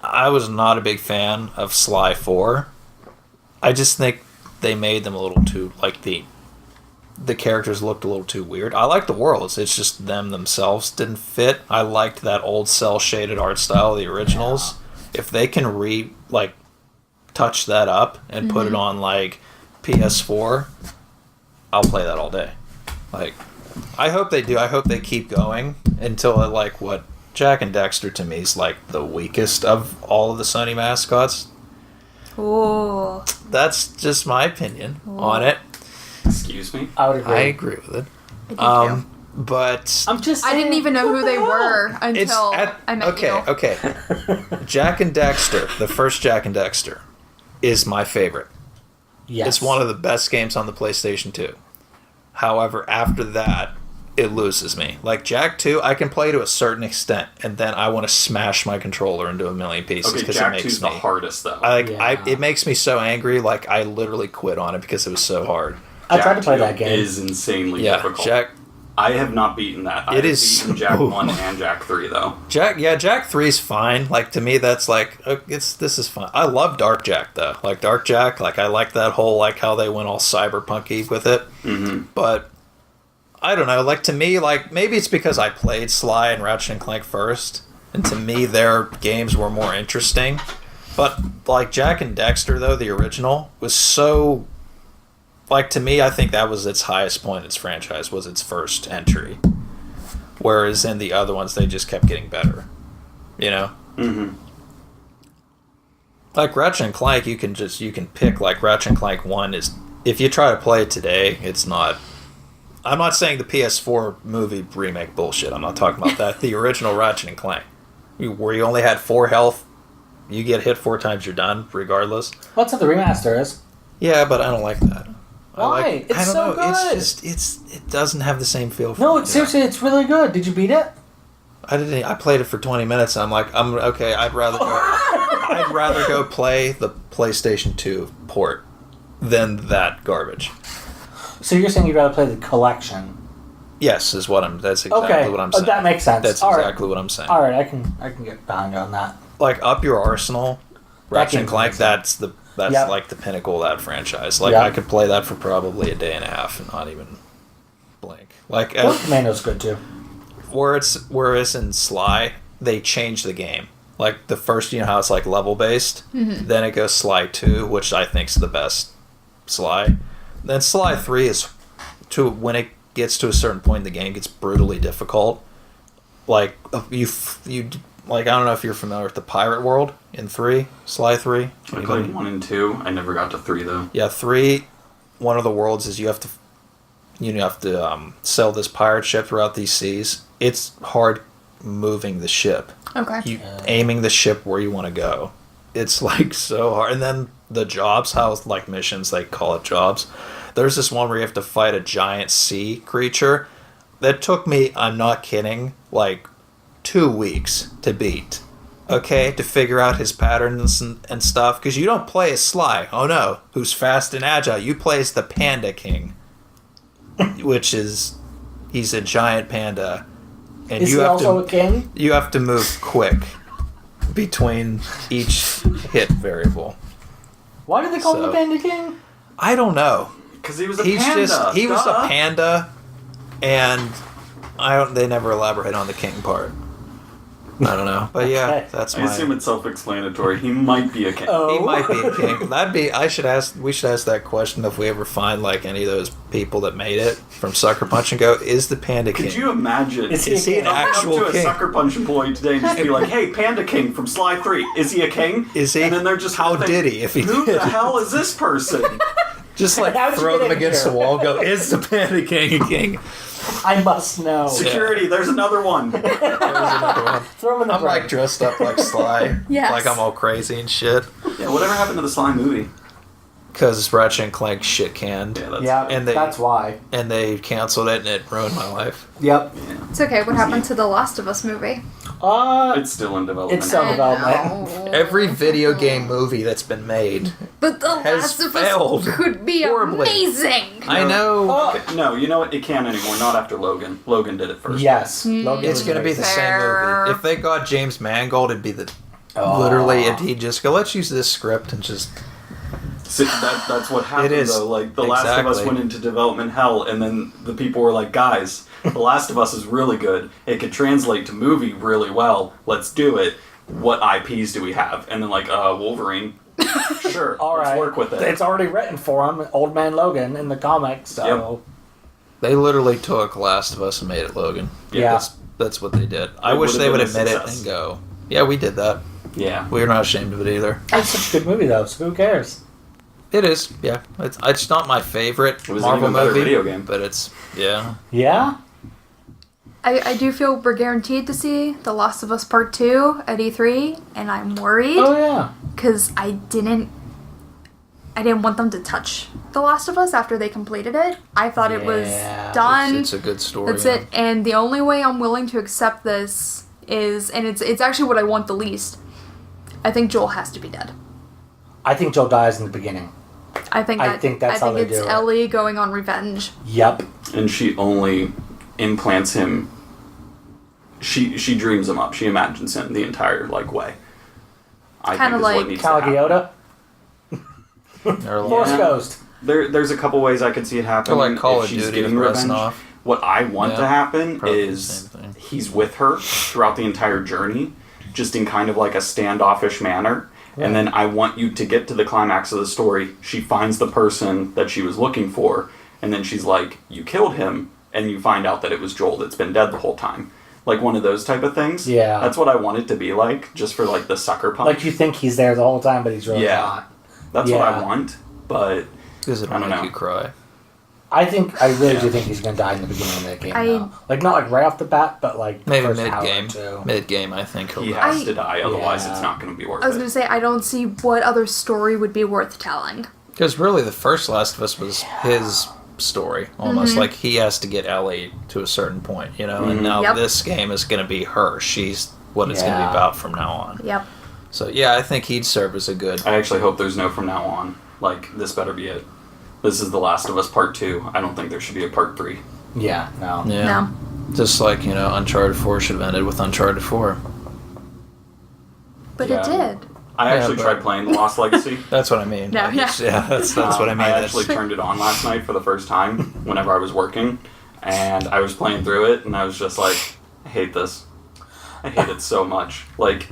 I was not a big fan of Sly 4. I just think they made them a little too like the characters looked a little too weird. I like the worlds. It's just them themselves didn't fit. I liked that old cell shaded art style of the originals. If they can touch that up and put it on like PS4, I'll play that all day. Like I hope they do. I hope they keep going until what Jack and Dexter to me is like the weakest of all of the Sony mascots. Ooh. That's just my opinion on it. Excuse me? I would agree. I agree with it. I do too. But I'm just I didn't saying, even know what who the they hell? were until I met you. Okay. Jack and Dexter, the first Jack and Dexter, is my favorite. Yes. It's one of the best games on the PlayStation 2. However, after that, it loses me. Like Jack 2, I can play to a certain extent, and then I want to smash my controller into a million pieces Okay, because Jack it 2's makes the me. hardest, though. It makes me so angry. Like I literally quit on it because it was so hard. I tried Jack to play 2 that game. is insanely Yeah, difficult. Jack. I have not beaten that. I It have is beaten Jack so 1 and Jack 3, though. Jack 3's fine. Like to me, that's like this is fine. I love Dark Jack though. Like Dark Jack, like I like that whole like how they went all cyberpunky with it. Mm-hmm. But I don't know. Like to me, like maybe it's because I played Sly and Ratchet and Clank first, and to me their games were more interesting. But like Jack and Dexter though, the original was so. Like, to me, I think that was its highest point in its franchise, was its first entry. Whereas in the other ones, they just kept getting better. You know? Mm-hmm. Like, Ratchet and Clank, you can pick, like, Ratchet and Clank 1 is... If you try to play it today, it's not... I'm not saying the PS4 movie remake bullshit. I'm not talking about that. The original Ratchet and Clank. Where you only had 4 health, you get hit 4 times, you're done, regardless. What's what the remaster is? Yeah, but I don't like that. Why? I don't so know. good. It doesn't have the same feel for No, me. seriously, it's really good. Did you beat it? I played it for 20 minutes and I'm like, okay, I'd rather go play the PlayStation 2 port than that garbage. So you're saying you'd rather play the collection? Yes, that's exactly what I'm saying. That makes sense. That's All right. exactly what I'm saying. All right, I can get behind you on that. Like Up Your Arsenal, Ratchet and game's Clank, amazing. that's Yep. like the pinnacle of that franchise. Like Yep. I could play that for probably a day and a half and not even blink. Like Ghost Commando's good too. whereas in Sly, they changed the game. Like the first, you know how it's like level based, then it goes Sly 2, which I think's the best Sly. Then Sly 3 is when it gets to a certain point in the game, gets brutally difficult. Like you like I don't know if you're familiar with the pirate world in 3, Sly 3. I played 1 and 2. I never got to 3, though. Yeah, 3. One of the worlds is you have to sail this pirate ship throughout these seas. It's hard moving the ship. Okay. Aiming the ship where you want to go. It's like so hard. And then the jobs, how like missions, they call it jobs. There's this one where you have to fight a giant sea creature that took me, I'm not kidding, like 2 weeks to beat. Okay, to figure out his patterns and stuff. Because you don't play as Sly, oh no, who's fast and agile. You play as the Panda King, which is, he's a giant panda. And Is he also a king? You have to move quick between each hit variable. Why did they call him So- the Panda King? I don't know. Because he was a He's panda. he was a Duh. panda, and they never elaborate on the king part. I don't know, but yeah, Okay. that's I assume my. it's self-explanatory. He might be a king. Oh. He might be a king. We should ask that question if we ever find like any of those people that made it from Sucker Punch and go, is the Panda King? Could you imagine? Is Is he an Come actual up to king? a Sucker Punch employee today and just be like, "Hey, Panda King from Sly 3, is he a king?" Is he? And then they're just How gonna think, did he? If he who did, the hell is this person? just like How did you throw get them in against here? the wall. Go, is the Panda King a king? I must know. Security, there's another one. There's another one. Throw him in the I'm like front. dressed up like Sly. Yes. Like I'm all crazy and shit. Yeah, whatever happened to the Sly movie? Because Ratchet and Clank shit canned. Yeah, that's Yeah, And they- that's why. And they canceled it and it ruined my life. Yep. It's okay. What happened to the Last of Us movie? It's still in development. It's still in development. No. Every video game movie that's been made. But the has Last of failed Us could be horribly. amazing. I know. Oh, Okay, no, you know what? It can't anymore. Not after Logan. Logan did it first. yes. Logan It's was going to be the amazing. same Fair. movie. If they got James Mangold, it'd be the. Oh. Literally, he'd just go, let's use this script and just. See, that's what happened, It is. though. Like, The Last of Us Exactly. went into development hell, and then the people were like, guys, The Last of Us is really good. It could translate to movie really well. Let's do it. What IPs do we have? And then, like, Wolverine. Sure, All let's right. work with it. It's already written for him, Old Man Logan, in the comics, so... They literally took Last of Us and made it Logan. Yeah. That's what they did. I It wish would've they would been a admit it success. and go, yeah, we did that. Yeah. We're not ashamed of it either. It's such a good movie, though, so who cares? It is, yeah. It's not my favorite It was an Marvel even better movie, video game. but it's, yeah. Yeah? I do feel we're guaranteed to see The Last of Us Part 2 at E3, and I'm worried Oh, yeah. because I didn't want them to touch The Last of Us after they completed it. I thought it was Yeah. done. It's a good story. That's yeah. it. And the only way I'm willing to accept this is, and it's actually what I want the least, I think Joel has to be dead. I think Joel dies in the beginning. I think that's how they it's do it. Ellie going on revenge. Yep. And she only implants him. She dreams him up. She imagines him the entire way. I Kinda think is like what needs to Cal happen. Yoda. They're like, Force Yeah. Ghost. There's a couple ways I could see it happening. They're like Call if of she's Duty getting with revenge. Reznov. What I want Yeah, to happen probably the is same thing. he's with her throughout the entire journey, just in kind of like a standoffish manner. Yeah. And then I want you to get to the climax of the story. She finds the person that she was looking for, and then she's like, "You killed him," and you find out that it was Joel that's been dead the whole time. Like one of those type of things. Yeah. That's what I want it to be like, just for the sucker punch. Like you think he's there the whole time, but he's really Yeah. not. That's what I Yeah. want, but Because it'll I don't make know. you cry. I really Yeah. do think he's going to die in the beginning of that game. I- though. Like, not right off the bat, but the Maybe first hour or mid-game. two. Mid-game, I think he'll he die. has to die, otherwise Yeah. it's not going to be worth I was it. going to say, I don't see what other story would be worth telling. Because really, the first Last of Us was his story, almost. Mm-hmm. Like, he has to get Ellie to a certain point, And now Yep. this game is going to be her. She's what it's going to Yeah. be about from now on. Yep. So, yeah, I think he'd serve as a good... I actually hope there's no from now on. This better be it. This is The Last of Us Part 2. I don't think there should be a Part 3. Yeah, no. Yeah. No. Just like, Uncharted 4 should have ended with Uncharted 4. But Yeah. it did. I Yeah, actually but- tried playing The Lost Legacy. That's what I mean. No, yeah. That's what I mean. I That's- actually turned it on last night for the first time whenever I was working, and I was playing through it, and I was just like, I hate this. I hate it so much.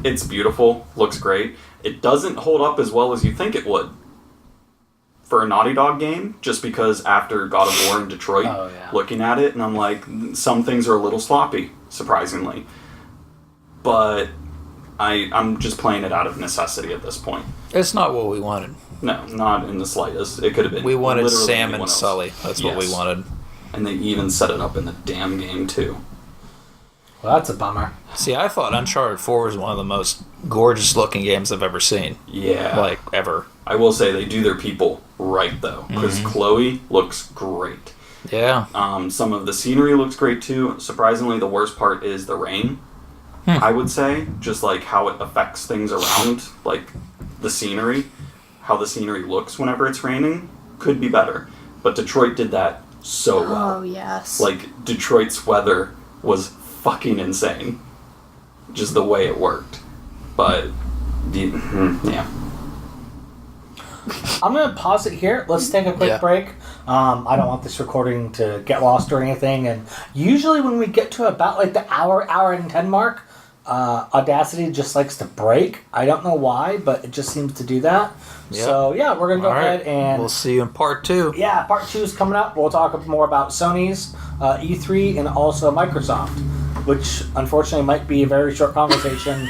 It's beautiful, looks great. It doesn't hold up as well as you think it would for a Naughty Dog game, just because after God of War and Detroit, Oh, yeah. looking at it, and I'm like, some things are a little sloppy, surprisingly. But I'm just playing it out of necessity at this point. It's not what we wanted. No, not in the slightest. It could have been. We wanted literally Sam anyone and else. Sully. That's what we Yes. wanted. And they even set it up in the damn game too. Well, that's a bummer. See, I thought Uncharted 4 was one of the most gorgeous looking games I've ever seen. Yeah. Ever. I will say they do their people right though, because Chloe looks great. Yeah. Some of the scenery looks great too. Surprisingly, the worst part is the rain. I would say, just how it affects things around, the scenery, how the scenery looks whenever it's raining, could be better. But Detroit did that so well. Oh, yes. Detroit's weather was fucking insane. Just the way it worked. But, yeah. I'm going to pause it here. Let's take a quick Yeah. break. I don't want this recording to get lost or anything. And usually when we get to about the hour and 10 mark, Audacity just likes to break. I don't know why, but it just seems to do that. Yeah. So, yeah, we're going to go All right. ahead and... We'll see you in part 2. Yeah, part 2 is coming up. We'll talk more about Sony's E3 and also Microsoft, which unfortunately might be a very short conversation,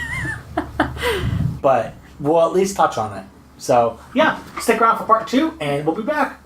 but we'll at least touch on it. So, yeah, stick around for part 2, and we'll be back.